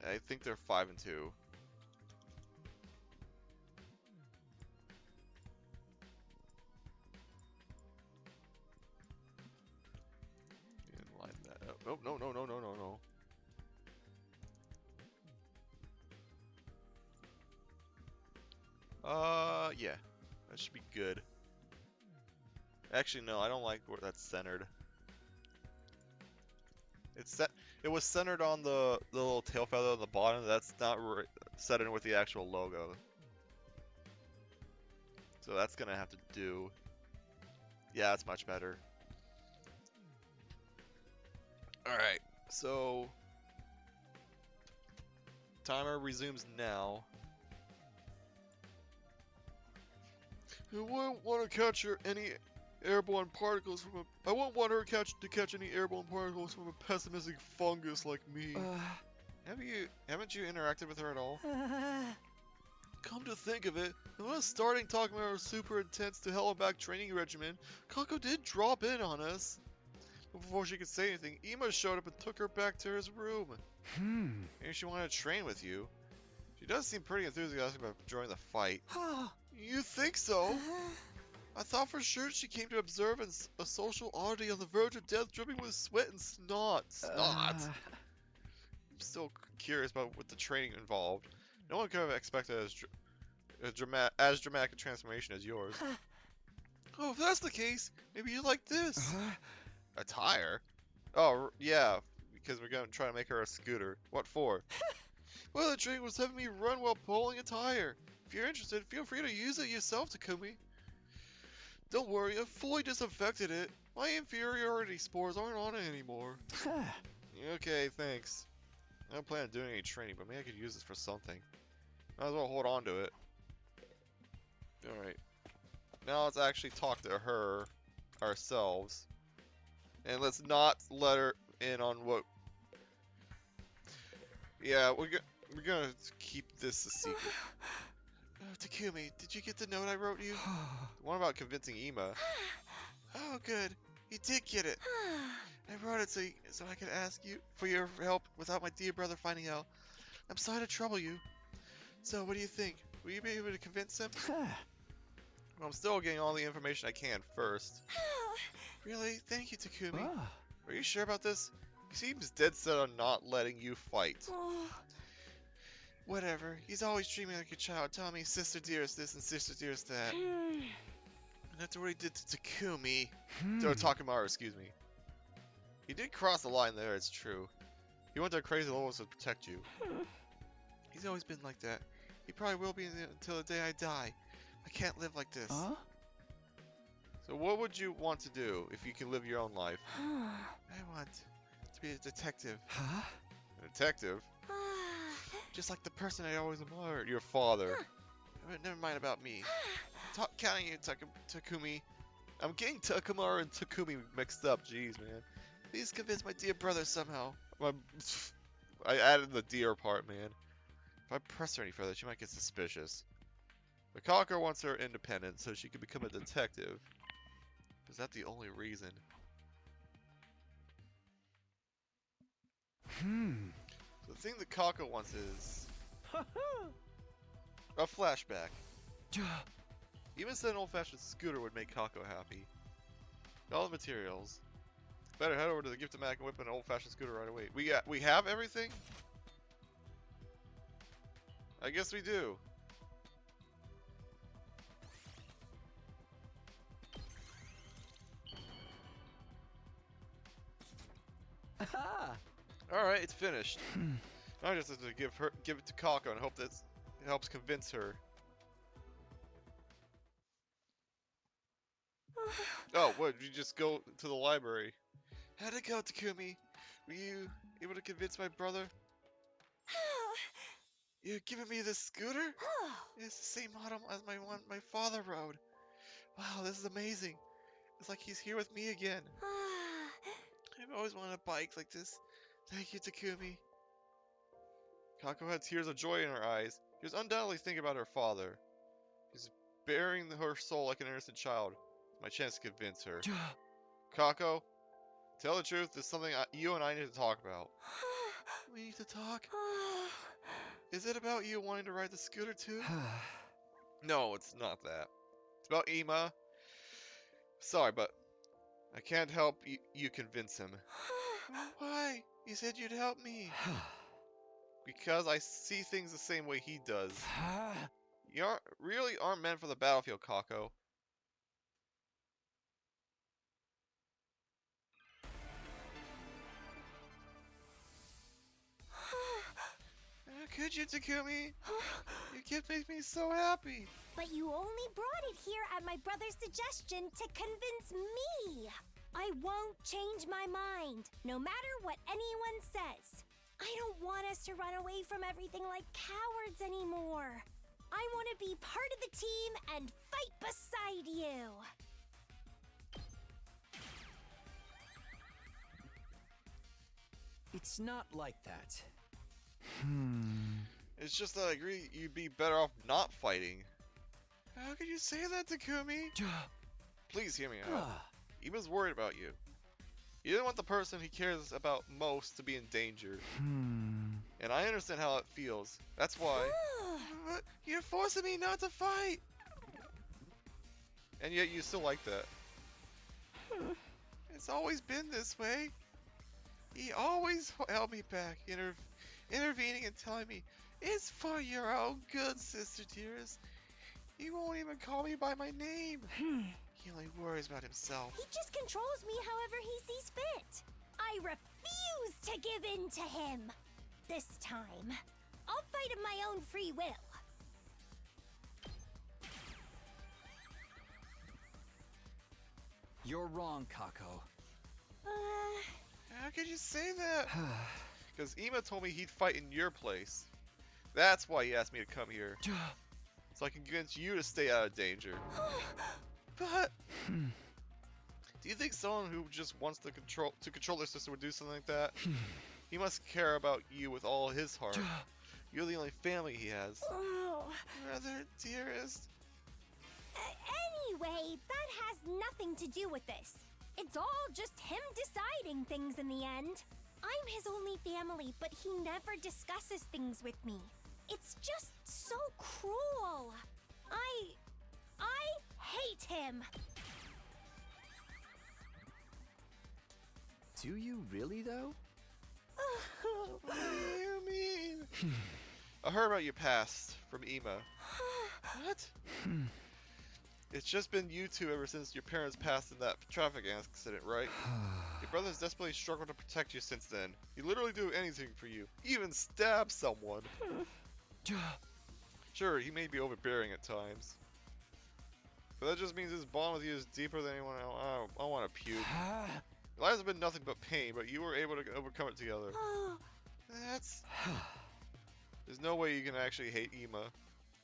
I think they're 5-2. Line that up. Nope, no. Yeah, that should be good. Actually, no, I don't like where that's centered. It was centered on the little tail feather on the bottom. That's not centered with the actual logo. So that's gonna have to do. Yeah, that's much better. Alright, so timer resumes now. I wouldn't want to catch any airborne particles from a. I wouldn't want her to catch any airborne particles from a pessimistic fungus like me. Haven't you interacted with her at all? Come to think of it, when I was starting talking about our super intense to hell and back training regimen, Kako did drop in on us. But before she could say anything, Ema showed up and took her back to his room. Maybe she wanted to train with you. She does seem pretty enthusiastic about joining the fight. You think so? I thought for sure she came to observe a social oddity on the verge of death, dripping with sweat and snot. Snot? I'm still curious about what the training involved. No one could have expected as dramatic a transformation as yours. Oh, if that's the case, maybe you like this. Attire? Oh, yeah, because we're going to try to make her a scooter. What for? Well, the training was having me run while pulling a tire. If you're interested, feel free to use it yourself, Takumi. Don't worry, I've fully disinfected it. My inferiority spores aren't on it anymore. Okay, thanks. I don't plan on doing any training, but maybe I could use this for something. Might as well hold on to it. Alright. Now let's actually talk to her ourselves. And let's not let her in on what... Yeah, we're gonna keep this a secret. Oh, Takumi, did you get the note I wrote you? The one about convincing Ema. Oh, good. You did get it. I wrote it so I could ask you for your help without my dear brother finding out. I'm sorry to trouble you. So, what do you think? Will you be able to convince him? Well, I'm still getting all the information I can first. Really? Thank you, Takumi. Are you sure about this? He seems dead set on not letting you fight. Whatever. He's always treating me like a child, telling me sister dearest this and sister dearest that. And that's what he did to Takumi. Or Takamaru, excuse me. He did cross the line there, it's true. He went to crazy levels to protect you. He's always been like that. He probably will be until the day I die. I can't live like this. So what would you want to do if you could live your own life? I want to be a detective. A detective? Just like the person I always admired. Your father. Never mind about me. Counting you, Takumi. I'm getting Takamaru and Takumi mixed up, jeez, man. Please convince my dear brother somehow. I added the dear part, man. If I press her any further, she might get suspicious. The Conqueror wants her independent so she can become a detective. Is that the only reason? So the thing that Kako wants is a flashback. Even said an old-fashioned scooter would make Kako happy. All the materials. Better head over to the Gift-O-Matic and whip an old-fashioned scooter right away. We have everything? I guess we do. Alright, it's finished. Now I just have to give it to Kako and hope that it helps convince her. Oh, what? Did you just go to the library? How'd it go, Takumi? Were you able to convince my brother? You're giving me this scooter? It's the same model as my father rode. Wow, this is amazing. It's like he's here with me again. I've always wanted a bike like this. Thank you, Takumi. Kako had tears of joy in her eyes. She was undoubtedly thinking about her father. She's bearing her soul like an innocent child. It's my chance to convince her. Kako, tell the truth. There's something you and I need to talk about. We need to talk? Is it about you wanting to ride the scooter too? No, it's not that. It's about Ema. Sorry, but I can't help you convince him. Why? You said you'd help me. Because I see things the same way he does. You really aren't meant for the battlefield, Kako. How could you, Takumi? Your gift makes me so happy. But you only brought it here at my brother's suggestion to convince me. I won't change my mind, no matter what anyone says. I don't want us to run away from everything like cowards anymore. I want to be part of the team and fight beside you. It's not like that. It's just that I agree you'd be better off not fighting. How could you say that, Takumi? Please hear me out. Ima's worried about you. You didn't want the person he cares about most to be in danger. And I understand how it feels. That's why. But you're forcing me not to fight. And yet you still like that. It's always been this way. He always held me back, intervening and telling me, it's for your own good, Sister Dearest. He won't even call me by my name. He only worries about himself. He just controls me however he sees fit. I refuse to give in to him. This time, I'll fight of my own free will. You're wrong, Kako. How could you say that? Because Ima told me he'd fight in your place. That's why he asked me to come here. So I can convince you to stay out of danger. But Do you think someone who just wants to control their sister would do something like that? He must care about you with all his heart. You're the only family he has. brother, Dearest, Anyway, that has nothing to do with this. It's all just him deciding things in the end. I'm his only family, but he never discusses things with me. It's just so cruel. I hate him. Do you really, though? what do you mean? I heard about your past from Ima. What? It's just been you two ever since your parents passed in that traffic accident, right? Your brother's desperately struggled to protect you since then. He'd literally do anything for you, even stab someone. Sure, he may be overbearing at times, but that just means his bond with you is deeper than anyone else. I want to puke. Your lives have been nothing but pain, but you were able to overcome it together. That's... There's no way you can actually hate Ima.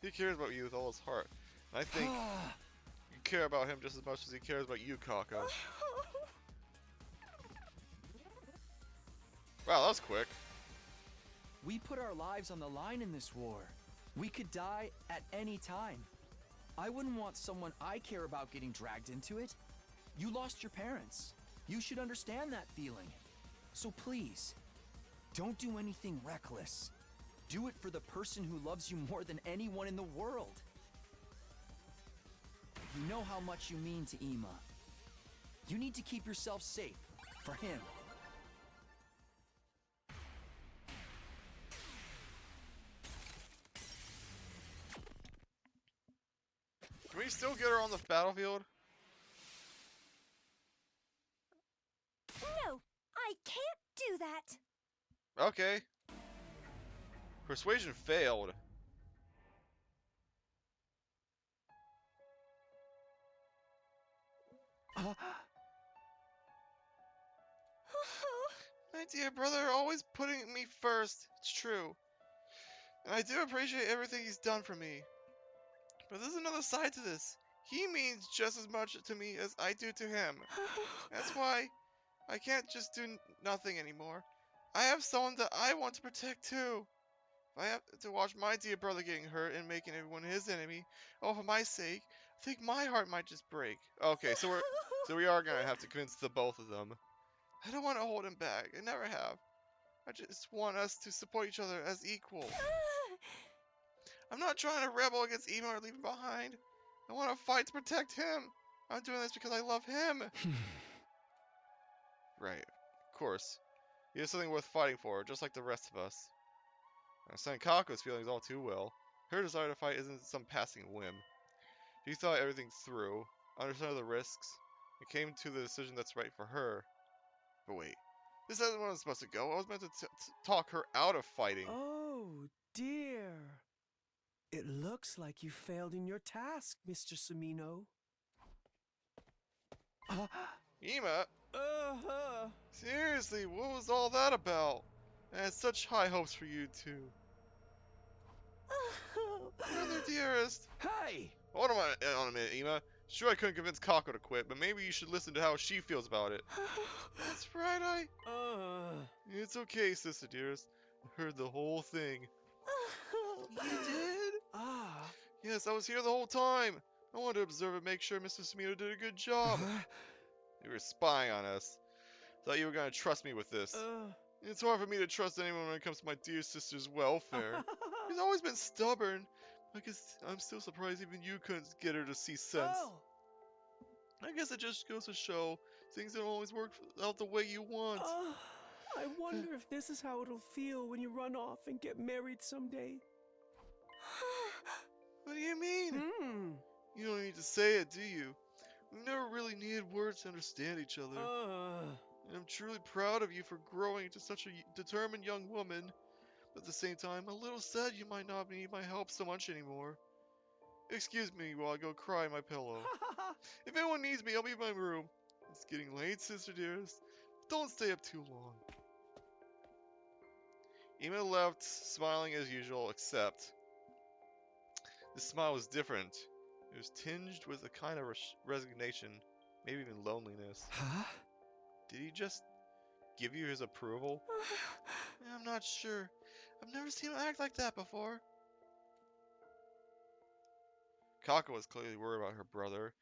He cares about you with all his heart. And I think you care about him just as much as he cares about you, Kako. Wow, that was quick. We put our lives on the line in this war. We could die at any time. I wouldn't want someone I care about getting dragged into it. You lost your parents. You should understand that feeling. So please, don't do anything reckless. Do it for the person who loves you more than anyone in the world. You know how much you mean to Ima. You need to keep yourself safe for him. Can we still get her on the battlefield? No, I can't do that. Okay. Persuasion failed. My dear brother always putting me first. It's true. And I do appreciate everything he's done for me. But there's another side to this. He means just as much to me as I do to him. That's why I can't just do nothing anymore. I have someone that I want to protect too. If I have to watch my dear brother getting hurt and making everyone his enemy, all for my sake, I think my heart might just break. Okay, so we are gonna have to convince the both of them. I don't want to hold him back. I never have. I just want us to support each other as equals. I'm not trying to rebel against Emo or leave him behind. I want to fight to protect him. I'm doing this because I love him. Right, of course. He has something worth fighting for, just like the rest of us. I understand Kako's feelings all too well. Her desire to fight isn't some passing whim. She thought everything through, understood the risks, and came to the decision that's right for her. But wait, this isn't where I was supposed to go. I was meant to talk her out of fighting. Oh, dear. It looks like you failed in your task, Mr. Sumino. Ima, Uh-huh. seriously, what was all that about? I had such high hopes for you two. Brother Dearest. Hey! Hold on a minute, Ema. Sure, I couldn't convince Kako to quit, but maybe you should listen to how she feels about it. That's right, It's okay, Sister Dearest. I heard the whole thing. You did? Ah. Yes, I was here the whole time. I wanted to observe and make sure Mr. Smino did a good job. You were spying on us. Thought you were going to trust me with this. It's hard for me to trust anyone when it comes to my dear sister's welfare. She's always been stubborn. I guess I'm still surprised even you couldn't get her to see sense. Oh. I guess it just goes to show things don't always work out the way you want. I wonder if this is how it'll feel when you run off and get married someday. What do you mean? Hmm. You don't need to say it, do you? We've never really needed words to understand each other. And I'm truly proud of you for growing into such a determined young woman. But at the same time, a little sad you might not need my help so much anymore. Excuse me while I go cry in my pillow. If anyone needs me, I'll be in my room. It's getting late, Sister Dearest. Don't stay up too long. Ema left, smiling as usual, except this smile was different. It was tinged with a kind of resignation, maybe even loneliness. Huh? Did he just give you his approval? I'm not sure. I've never seen him act like that before. Kako was clearly worried about her brother,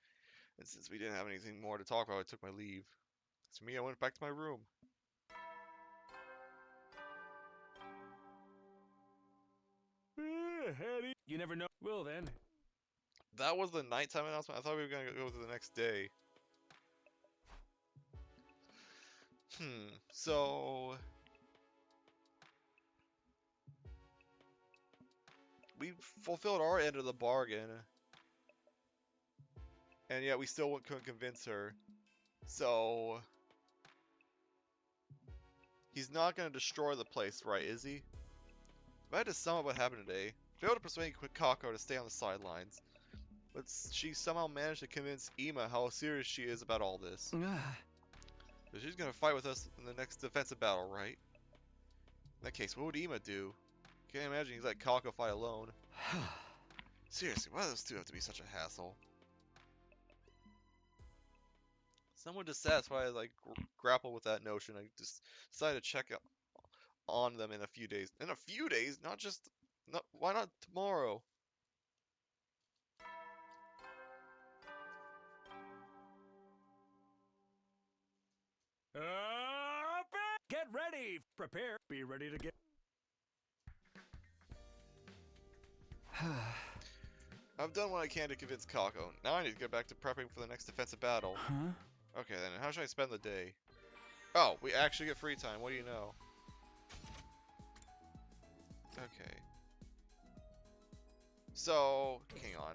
and since we didn't have anything more to talk about, I took my leave. As for me, I went back to my room. You never know. Well then. That was the nighttime announcement. I thought we were gonna go to the next day. So we fulfilled our end of the bargain, and yet we still couldn't convince her. So he's not gonna destroy the place, right? Is he? If I had to sum up what happened today, failed to persuade Kako to stay on the sidelines, but she somehow managed to convince Ema how serious she is about all this. So she's gonna fight with us in the next defensive battle, right? In that case, what would Ema do? Can't imagine he's let Kako fight alone. Seriously, why do those two have to be such a hassle? Someone dissatisfied, like, grapple with that notion. I just decided to check on them in a few days. In a few days? Not just... why not tomorrow? Get ready. Prepare. Be ready to get. I've done what I can to convince Kako. Now I need to get back to prepping for the next defensive battle. Huh? Okay then, how should I spend the day? Oh, we actually get free time. What do you know? Okay. So, hang on.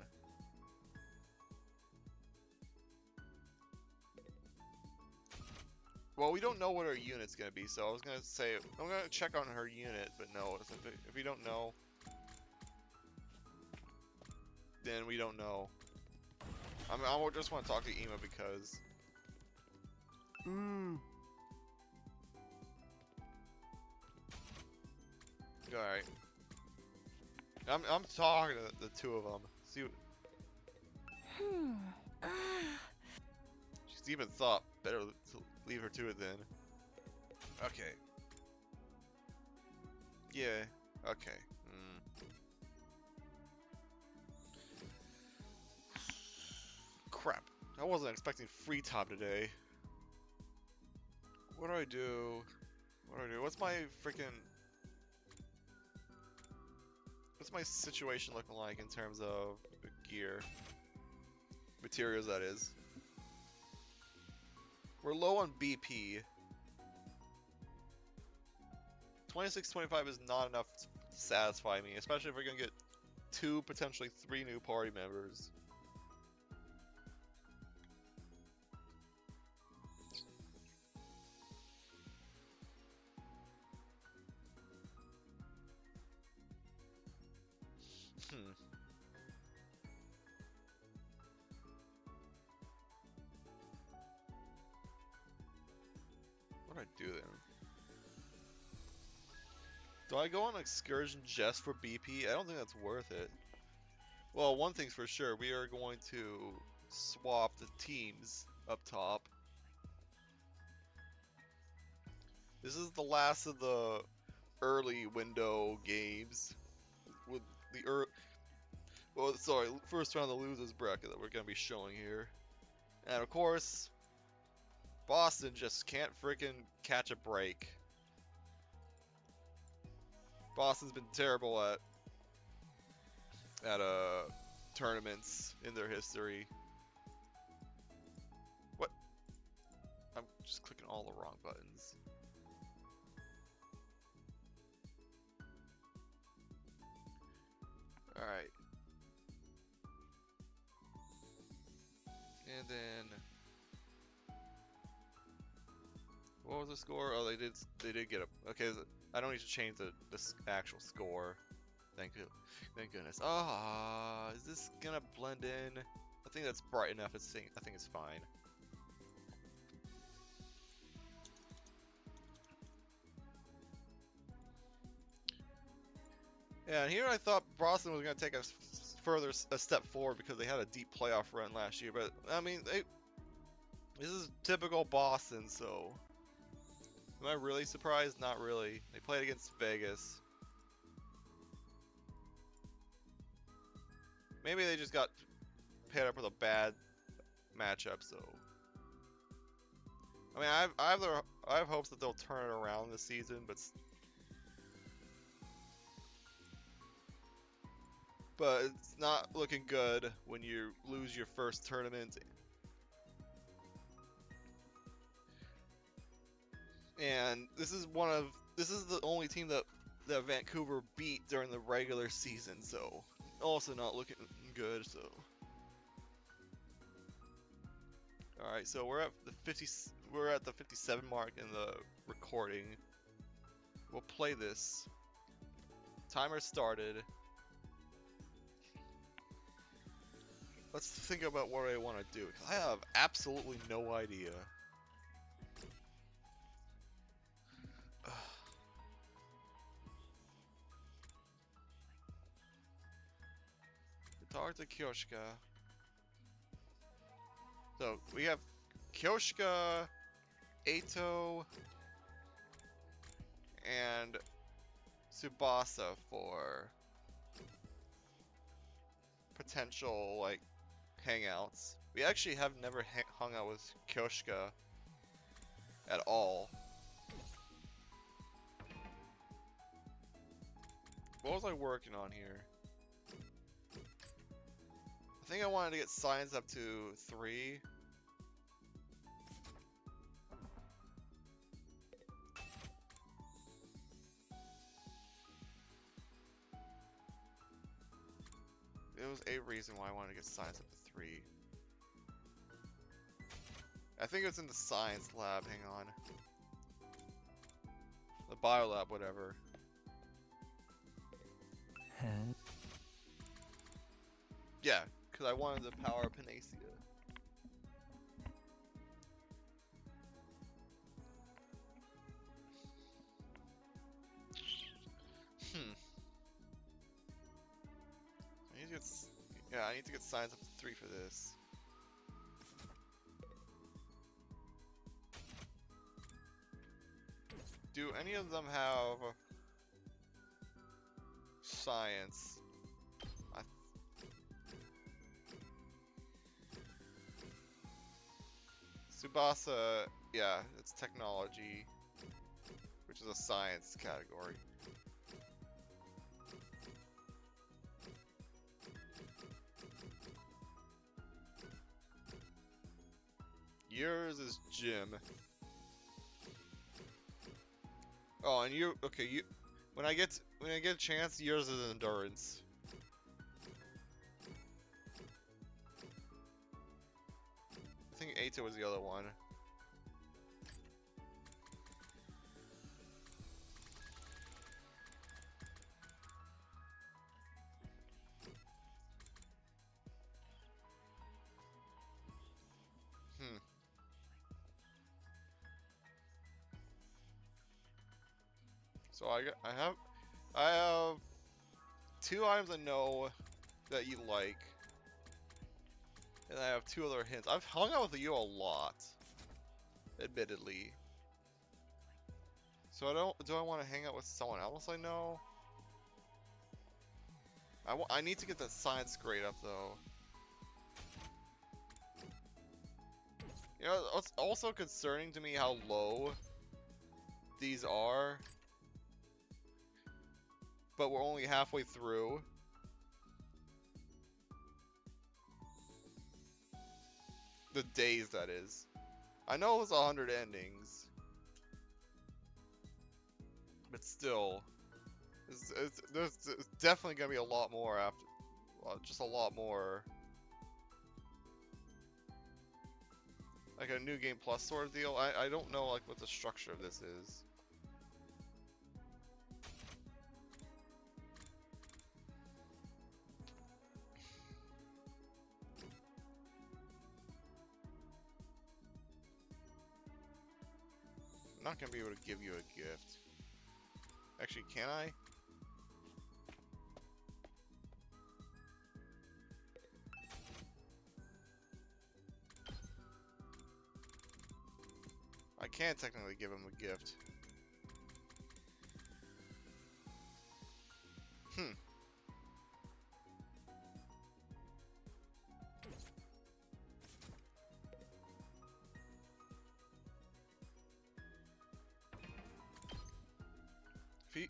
Well, we don't know what her unit's gonna be, so I was gonna say I'm gonna check on her unit, but no, if we don't know, then we don't know. I just want to talk to Ema because. All right. I'm talking to the two of them. See. She's even thought better to leave her to it then. Okay. Yeah. Okay. Crap. I wasn't expecting free time today. What do I do? What do I do? What's my freaking... What's my situation looking like in terms of gear? Materials, that is. We're low on BP. 2625 is not enough to satisfy me, especially if we're gonna get 2, potentially 3 new party members. What do I do then? Do I go on an excursion just for BP? I don't think that's worth it. Well, one thing's for sure, we are going to swap the teams up top. This is the last of the early window games with the first round of the losers bracket that we're going to be showing here. And of course, Boston just can't freaking catch a break. Boston's been terrible at tournaments in their history. What? I'm just clicking all the wrong buttons. Alright. And then what was the score? Oh, they did get a okay. I don't need to change the actual score. Thank goodness. Ah, is this gonna blend in? I think that's bright enough. I think it's fine. Yeah, and here I thought Boston was gonna take a step forward because they had a deep playoff run last year. But I mean, this is typical Boston. So, am I really surprised? Not really. They played against Vegas. Maybe they just got paired up with a bad matchup. So, I mean, I have hopes that they'll turn it around this season, but it's not looking good when you lose your first tournament. And this is the only team that Vancouver beat during the regular season, so also not looking good. So, all right, so we're at the 57 mark in the recording. We'll play this. Timer started. Let's think about what I want to do. I have absolutely no idea. Talk to Kyoshka. So we have Kyoshka, Eito, and Tsubasa for potential like hangouts. We actually have never hung out with Kyoshka at all. What was I working on here? I think I wanted to get science up to 3. There was a reason why I wanted to get science up to 3. I think it's in the science lab, hang on. The bio lab, whatever. Yeah, because I wanted the power of Panacea. I need to get science up to 3 for this. Do any of them have science? Tsubasa, yeah, it's technology, which is a science category. Yours is gym. Oh, and when I get a chance, yours is endurance. I think Eito was the other one. So I have I have 2 items I know that you like. And I have 2 other hints. I've hung out with you a lot. Admittedly. So do I want to hang out with someone else I know? I need to get that science grade up though. You know, it's also concerning to me how low these are. But we're only halfway through. The days, that is. I know it was 100 endings. But still. There's definitely going to be a lot more after. Just a lot more. Like a new game plus sort of deal. I don't know like what the structure of this is. I'm not gonna be able to give you a gift. Actually, can I? I can technically give him a gift. Hmm.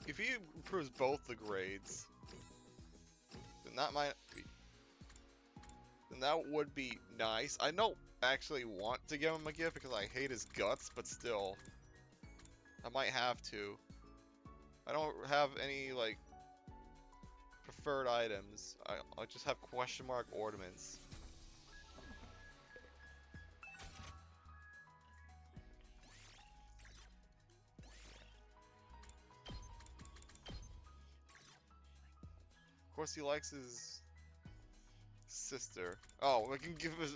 If he improves both the grades, then that might be, then that would be nice. I don't actually want to give him a gift because I hate his guts, but still, I might have to. I don't have any like preferred items. I just have question mark ornaments. Of course, he likes his sister. Oh, I can give his.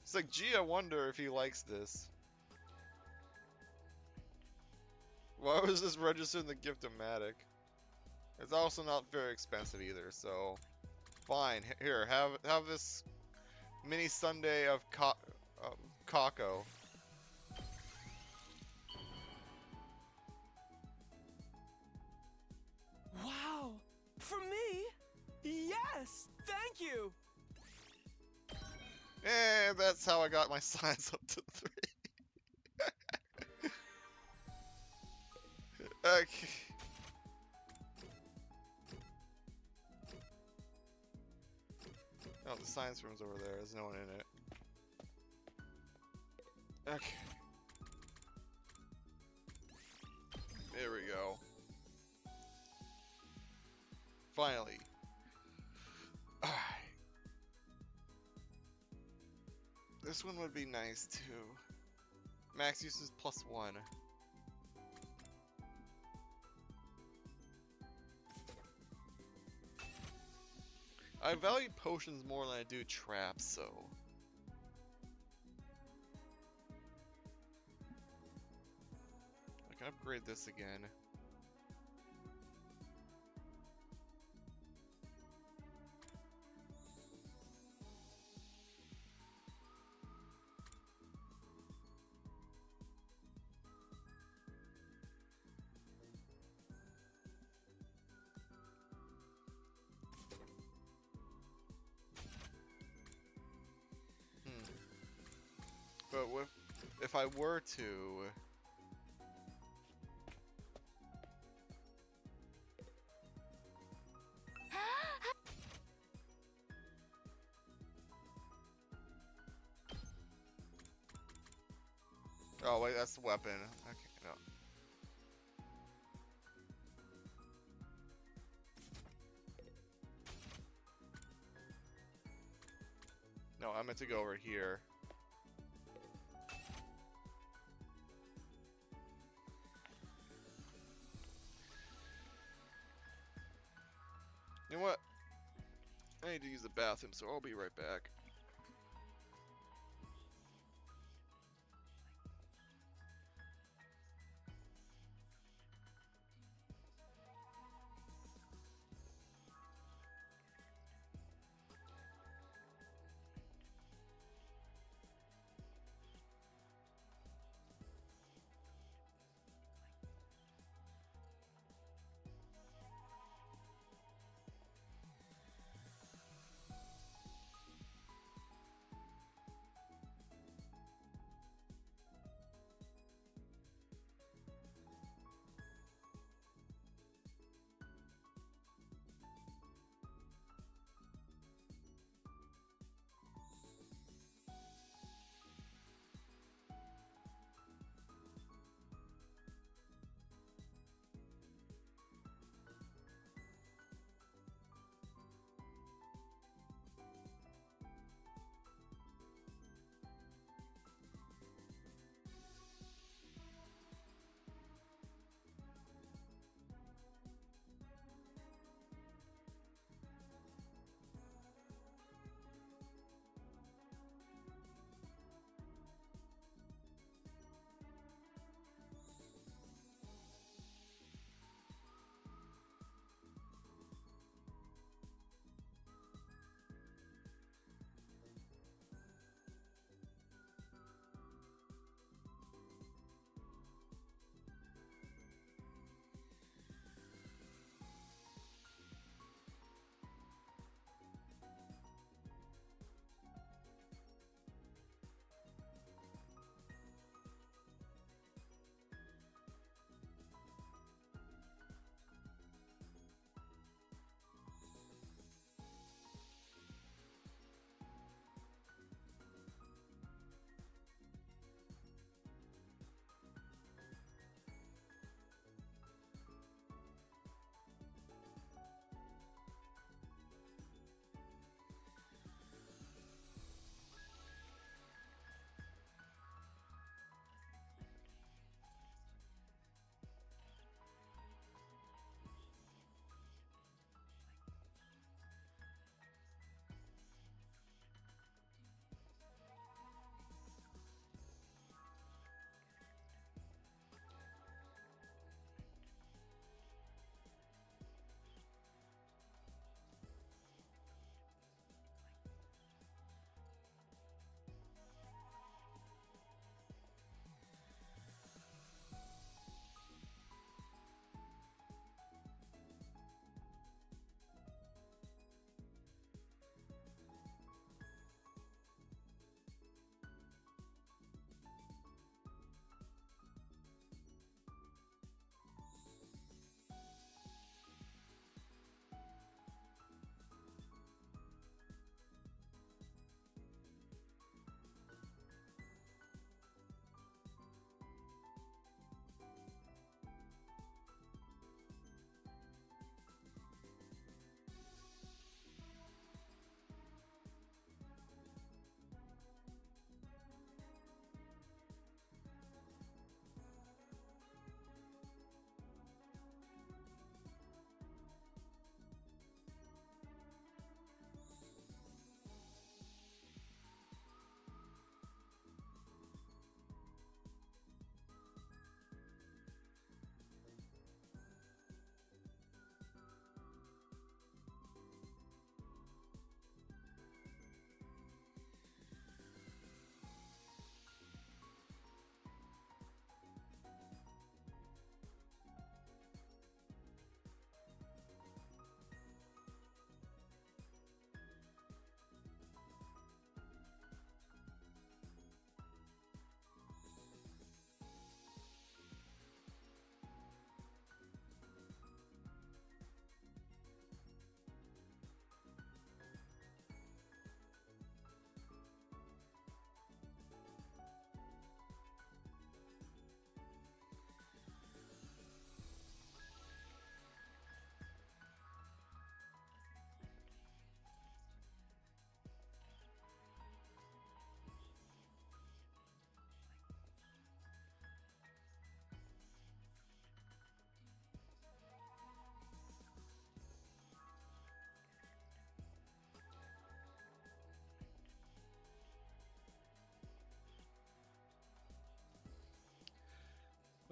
It's like, gee, I wonder if he likes this. Why was this registered in the gift-o-matic? It's also not very expensive either, so fine. Here, have this mini sundae of Kako. Wow! For me? Yes! Thank you! And that's how I got my science up to 3. Okay. Oh, the science room's over there. There's no one in it. Okay. There we go. Finally. Alright. This one would be nice too. Max uses +1. I value potions more than I do traps, so. I can upgrade this again. But if I were to... Oh wait, that's the weapon. Okay, no. No, I meant to go over here. You know what? I need to use the bathroom, so I'll be right back.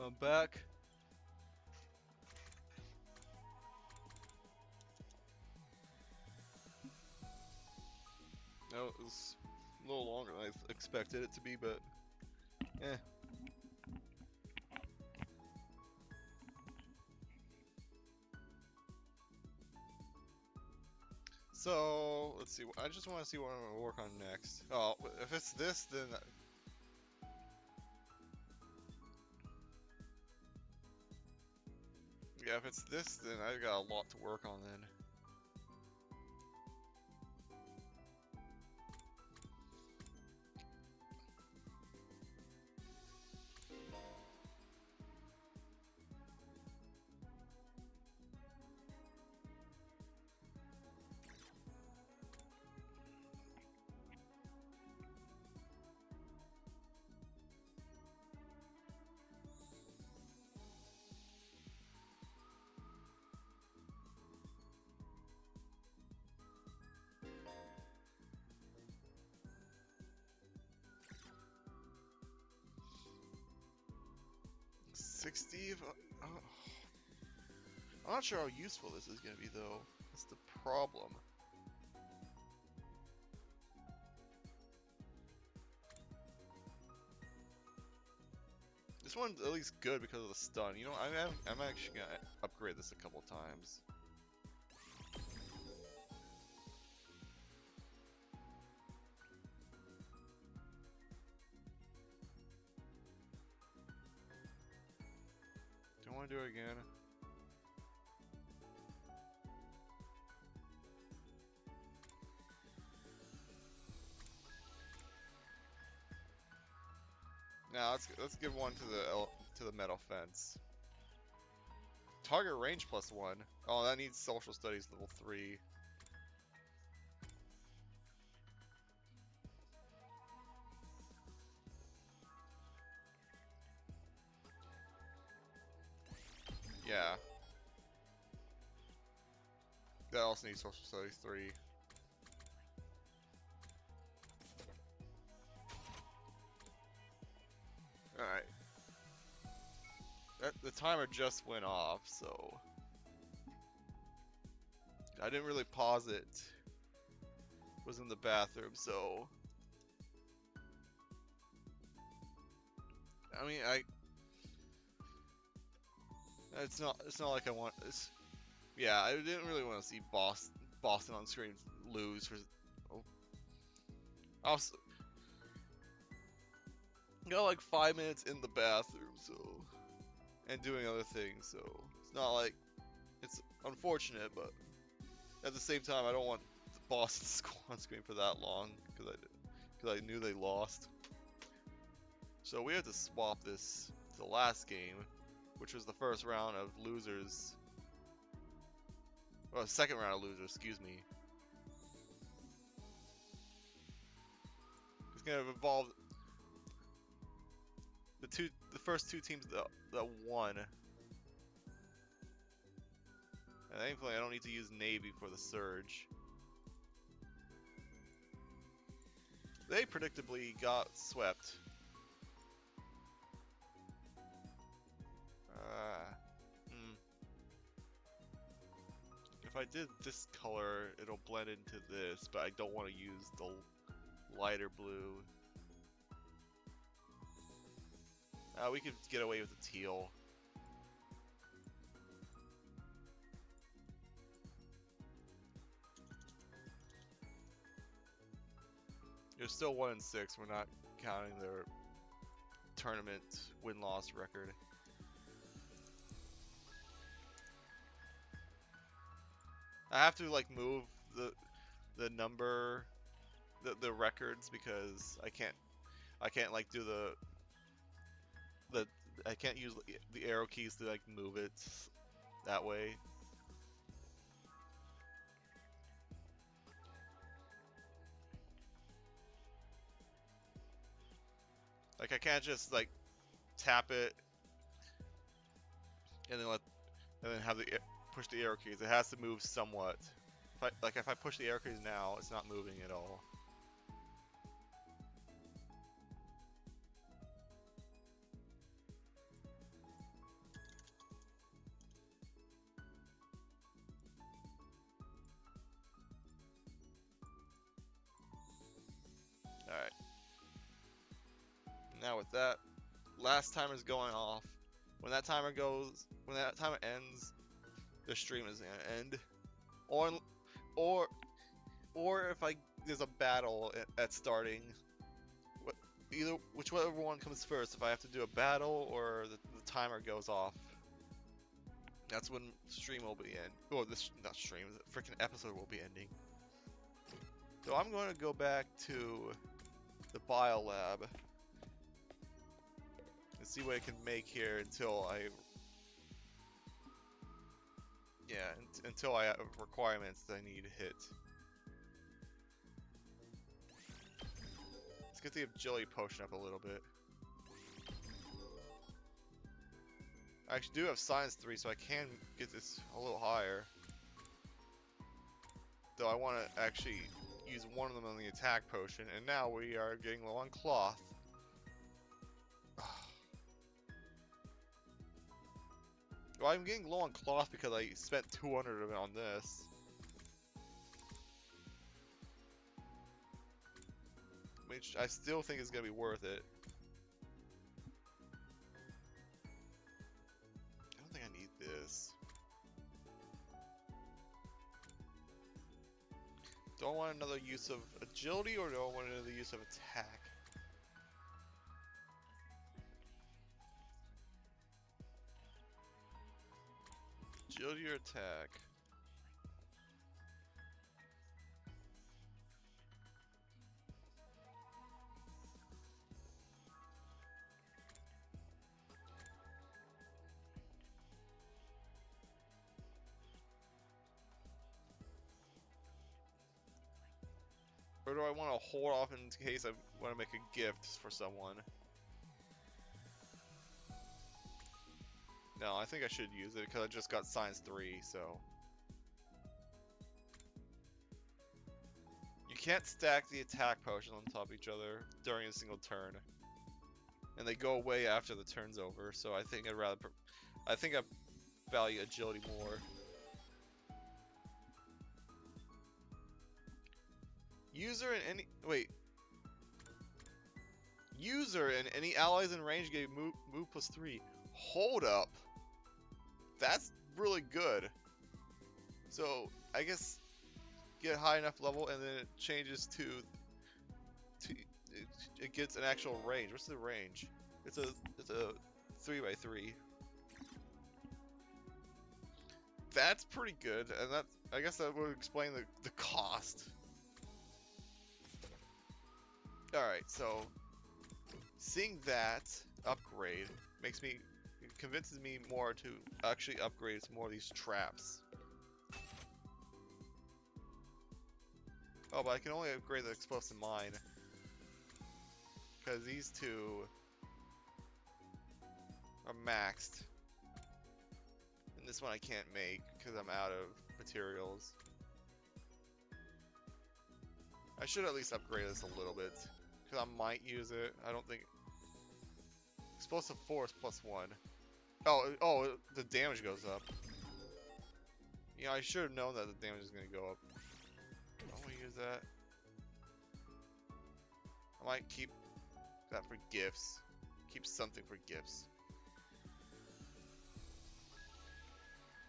I'm back. No, it was a little longer than I expected it to be, but eh. So, let's see. I just want to see what I'm going to work on next. Oh, if it's this, then... Yeah, if it's this, then I've got a lot to work on then. Steve, I'm not sure how useful this is going to be, though. That's the problem. This one's at least good because of the stun. You know, I'm actually going to upgrade this a couple times. Do I want to do it again? Now let's give one to the metal fence. Target range +1. Oh, that needs social studies level 3. Yeah. That also needs social studies 3. Alright. The timer just went off, so... I didn't really pause it. Was in the bathroom, so... I mean, it's not like I want... Yeah, I didn't really want to see Boston on screen lose for... Oh. I was... Got like 5 minutes in the bathroom, so... And doing other things, so... It's not like... It's unfortunate, but... At the same time, I don't want the Boston score on screen for that long, because I knew they lost. So we had to swap this to the last game, which was the first round of losers. Well, second round of losers, excuse me. It's gonna involve the first two teams that won. And thankfully, I don't need to use Navy for the Surge. They predictably got swept. If I did this color, it'll blend into this, but I don't want to use the lighter blue. We could get away with the teal. They're still 1-6. We're not counting their tournament win-loss record. I have to like move the number, the records, because I can't like do I can't use the arrow keys to like move it that way. Like I can't just like tap it and then have the push the arrow keys. It has to move somewhat. If I push the arrow keys now, it's not moving at all. Now with that last timer's going off, when that timer ends, the stream is gonna end. Or if there's a battle at starting, whichever one comes first. If I have to do a battle or the timer goes off, that's when the stream will be end. Or not stream, the freaking episode will be ending. So I'm going to go back to the bio lab and see what I can make here until I have requirements that I need to hit. Let's get the agility potion up a little bit. I actually do have science 3, so I can get this a little higher. Though I want to actually use one of them on the attack potion, and now we are getting low on cloth. Well, I'm getting low on cloth because I spent 200 of it on this. Which I still think is going to be worth it. I don't think I need this. Do I want another use of agility or do I want another use of attack? Agility or attack? Or do I want to hold off in case I want to make a gift for someone? No, I think I should use it because I just got Science 3, so... You can't stack the attack potions on top of each other during a single turn. And they go away after the turn's over, so I think I value agility more. User and any allies in range get move +3. Hold up. That's really good. So I guess get high enough level and then it changes to it gets an actual range. What's the range? It's a 3x3. That's pretty good, and I guess that would explain the cost. Alright, so seeing that upgrade convinces me more to actually upgrade some more of these traps. Oh, but I can only upgrade the explosive mine because these two are maxed. And this one I can't make because I'm out of materials. I should at least upgrade this a little bit. Because I might use it. I don't think... Explosive force +1. Oh, the damage goes up. Yeah, I should have known that the damage is going to go up. I don't want to use that. I might keep that for gifts. Keep something for gifts.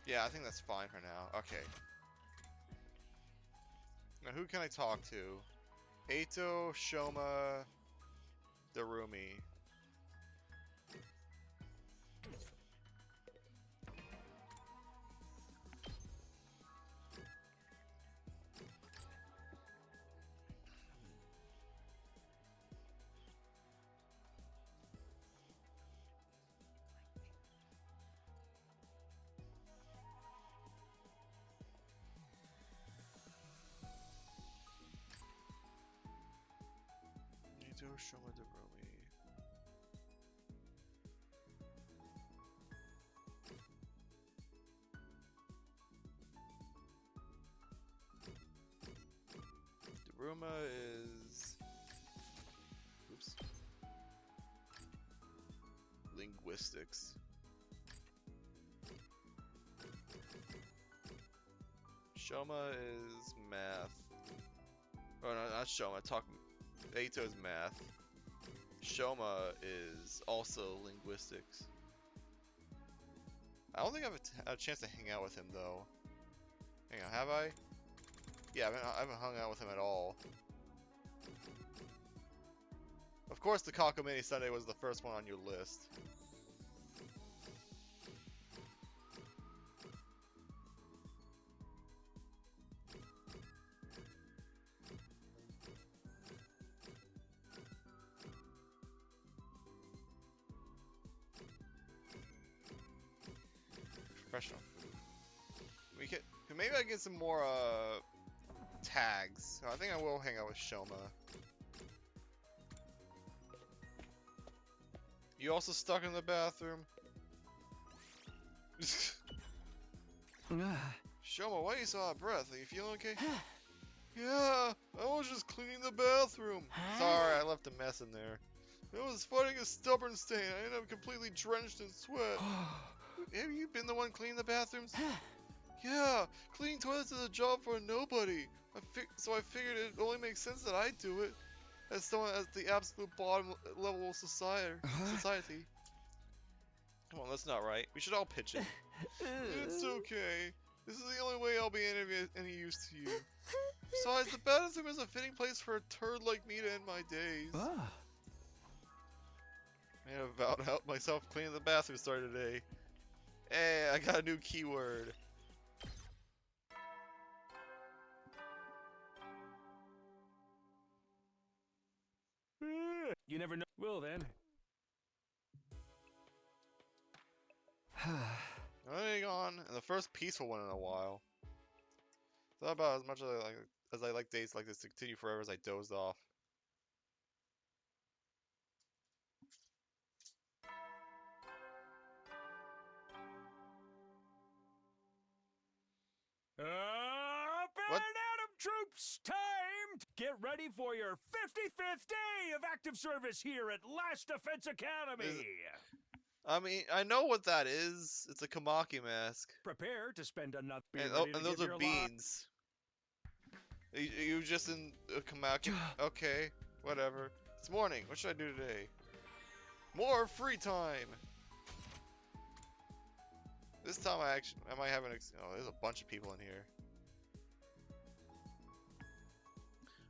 Yeah, I think that's fine for now. Okay. Now, who can I talk to? Eito, Shoma, Darumi. Shoma Darumi. Daruma is... Oops. Linguistics. Shoma is math. Oh no, not Shoma. Eito's math. Shoma is also linguistics. I don't think I've had a chance to hang out with him though. Hang on, have I? Yeah, I haven't hung out with him at all. Of course, the Cockamini Sunday was the first one on your list. Professional. Maybe I get some more tags. I think I will hang out with Shoma. You also stuck in the bathroom? Shoma, why are you so out of breath? Are you feeling okay? Yeah, I was just cleaning the bathroom. Sorry, I left a mess in there. I was fighting a stubborn stain. I ended up completely drenched in sweat. Have you been the one cleaning the bathrooms? Yeah, cleaning toilets is a job for nobody. So I figured it only makes sense that I do it, as someone at the absolute bottom level of society. Come on, that's not right. We should all pitch in. It's okay. This is the only way I'll be any use to you. Besides, the bathroom is a fitting place for a turd like me to end my days. I have vowed out myself cleaning the bathroom started today. Hey, I got a new keyword. You never know. Well then. Moving on, and the first peaceful one in a while. Thought about as much as I like days like this to continue forever as I dozed off. Up What? and Atom troops, time to get ready for your 55th day of active service here at Last Defense Academy. I mean, I know what that is. It's a Kamaki mask. Prepare to spend another. And those are beans. You just in a Kamaki? Okay, whatever. It's morning. What should I do today? More free time. This time I might have oh, there's a bunch of people in here.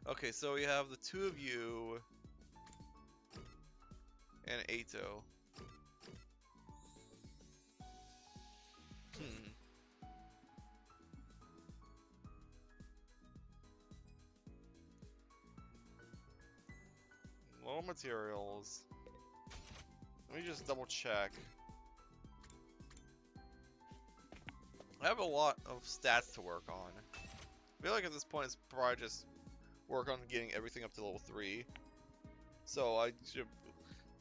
Okay, so we have the two of you and Ato. Low materials. Let me just double check. I have a lot of stats to work on. I feel like at this point it's probably just work on getting everything up to level 3. So I should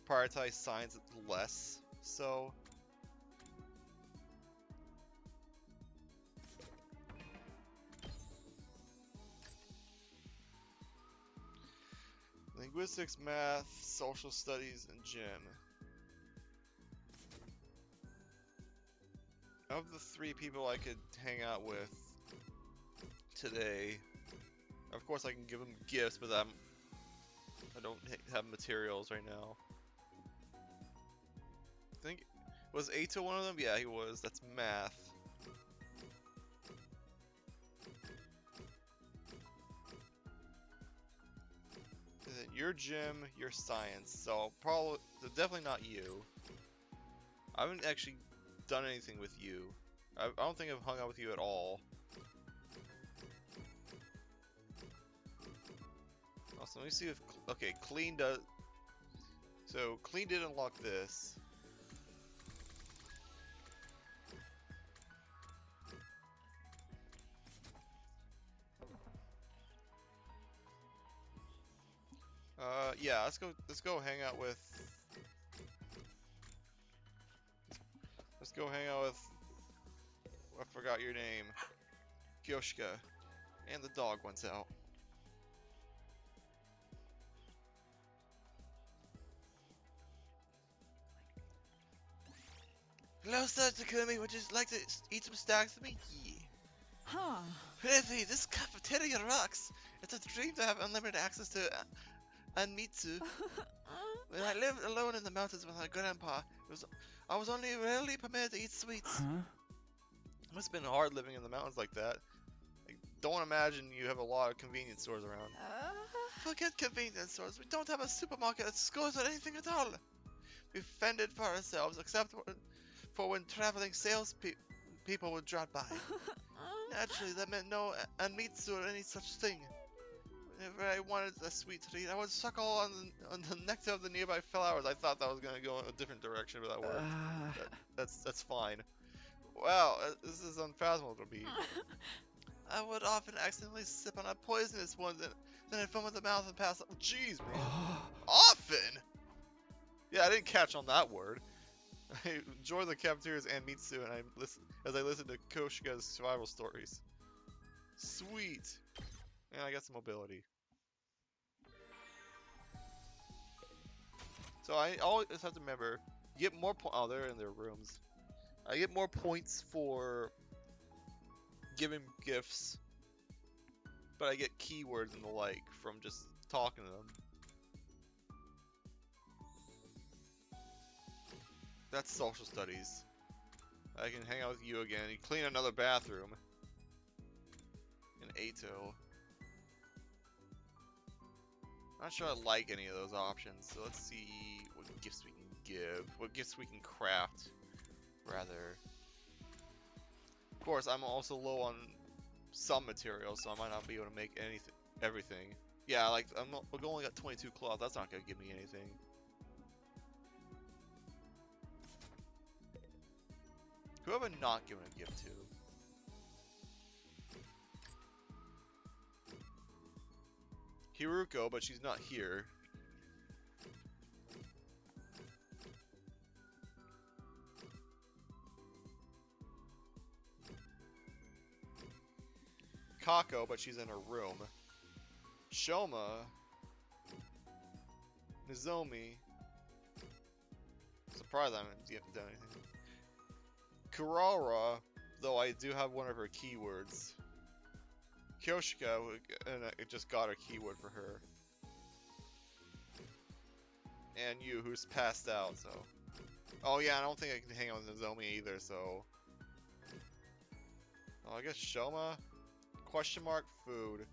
prioritize science less. So linguistics, math, social studies, and gym. Of the 3 people I could hang out with today, of course I can give them gifts, but I don't have materials right now. I think, was Ato one of them? Yeah, he was. That's math. And then your gym, your science. So definitely not you. I haven't actually done anything with you. I don't think I've hung out with you at all. Also, let me see if okay, clean does. So clean did unlock this. Yeah, let's go hang out with. Let's go hang out with. I forgot your name. Kyoshka. And the dog went out. Hello, Sir Takumi. Would you like to eat some stacks with me? Yeah. Huh. Really, this cafeteria rocks. It's a dream to have unlimited access to and Mitsu. When I lived alone in the mountains with my grandpa, I was only rarely permitted to eat sweets. Huh? It must have been hard living in the mountains like that. I don't imagine you have a lot of convenience stores around. Forget convenience stores. We don't have a supermarket that scores at anything at all. We fended for ourselves, except for when traveling people would drop by. Naturally, that meant no anmitsu or any such thing. Whenever I wanted a sweet treat, I would suckle on the nectar of the nearby flowers. I thought that was going to go in a different direction, but that worked. That's fine. Wow, this is unfathomable to me. I would often accidentally sip on a poisonous one, then I'd foam at the mouth and pass out. Jeez, man. Often? Yeah, I didn't catch on that word. I enjoy the cafeterias and Mitsu, and as I listen to Koshika's survival stories. Sweet. And I got some mobility. So I always have to remember, you get more points. Oh, they're in their rooms. I get more points for giving gifts, but I get keywords and the like from just talking to them. That's social studies. I can hang out with you again. You clean another bathroom. In Ato. Not sure I like any of those options, so let's see what gifts we can give. What gifts we can craft, rather. Of course, I'm also low on some materials, so I might not be able to make everything. Yeah, like, I've only got 22 cloth. That's not going to give me anything. Who have I not given a gift to? Hiruko, but she's not here. Kako, but she's in her room. Shoma. Nozomi. Surprised I haven't done anything. Kurara, though I do have one of her keywords. Kyoshika, and I just got a keyword for her. And you, who's passed out, so. Oh yeah, I don't think I can hang out with Nozomi either, so. Oh, I guess Shoma? Question mark, food.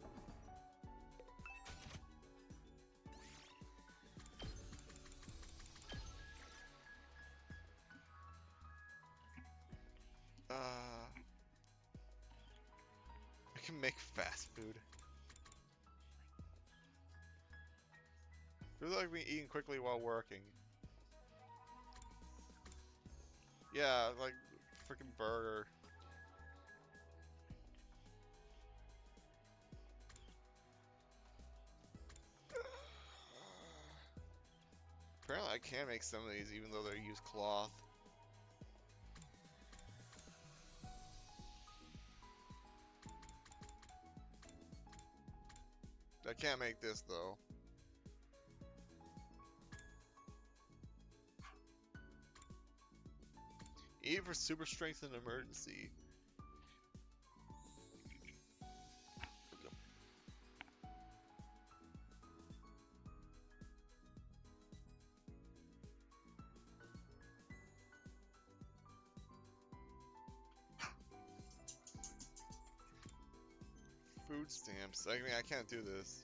I can make fast food. Feels like me eating quickly while working. Yeah, like freaking burger. Apparently I can make some of these even though they use cloth. I can't make this though. Eat for super strength and emergency. Food stamps. I mean, I can't do this.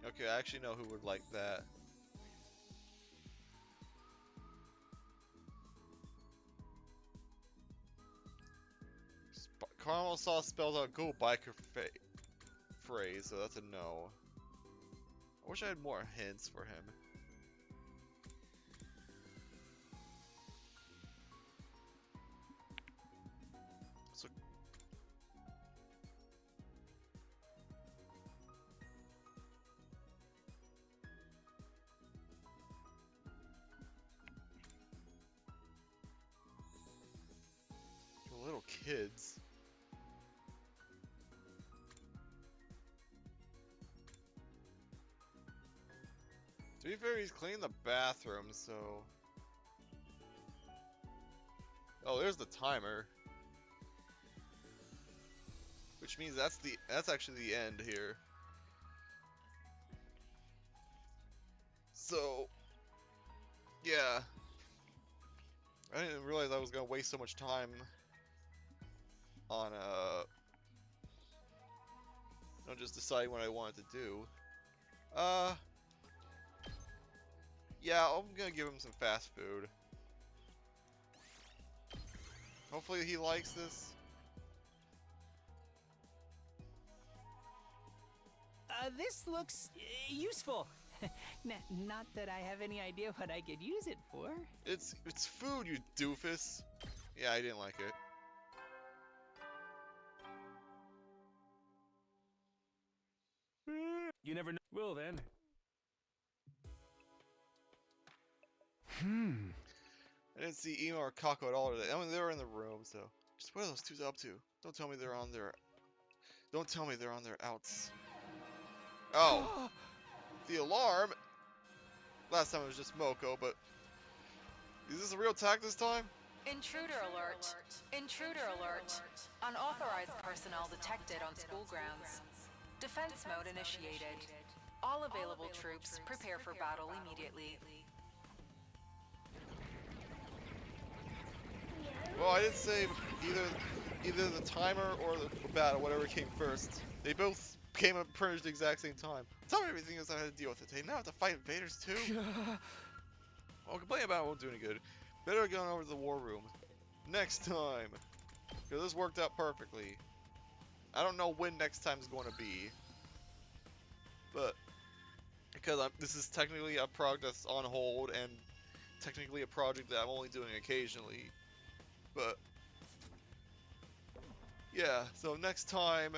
Okay, I actually know who would like that. Caramel sauce spells out go biker phrase, so that's a no. I wish I had more hints for him. So for little kids. be fair, he's cleaned the bathroom, so... Oh, there's the timer. Which means that's actually the end here. So... Yeah. I didn't realize I was gonna waste so much time on, just deciding what I wanted to do. Yeah, I'm gonna give him some fast food. Hopefully he likes this. This looks useful. Not that I have any idea what I could use it for. It's food, you doofus. Yeah, I didn't like it. You never know. Well then. I didn't see Emo or Kako at all today. I mean, they were in the room, so... Just what are those two up to? Don't tell me they're on their... Don't tell me they're on their outs. Oh! The alarm! Last time it was just Moko, but... Is this a real attack this time? Intruder alert. Intruder alert. Unauthorized personnel detected on school grounds. Defense mode initiated. All available troops prepare for battle immediately. Well, I didn't say either the timer or the battle, whatever came first. They both came up pretty much the exact same time. Tell me everything else I had to deal with it. They now have to fight invaders too? Well, complaining about it won't do any good. Better go over to the war room. Next time. Because this worked out perfectly. I don't know when next time is going to be. But, because this is technically a project that's on hold, and technically a project that I'm only doing occasionally. But, yeah, so next time,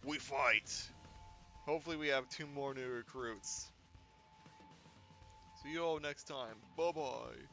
we fight. Hopefully we have 2 more new recruits. See you all next time. Bye-bye.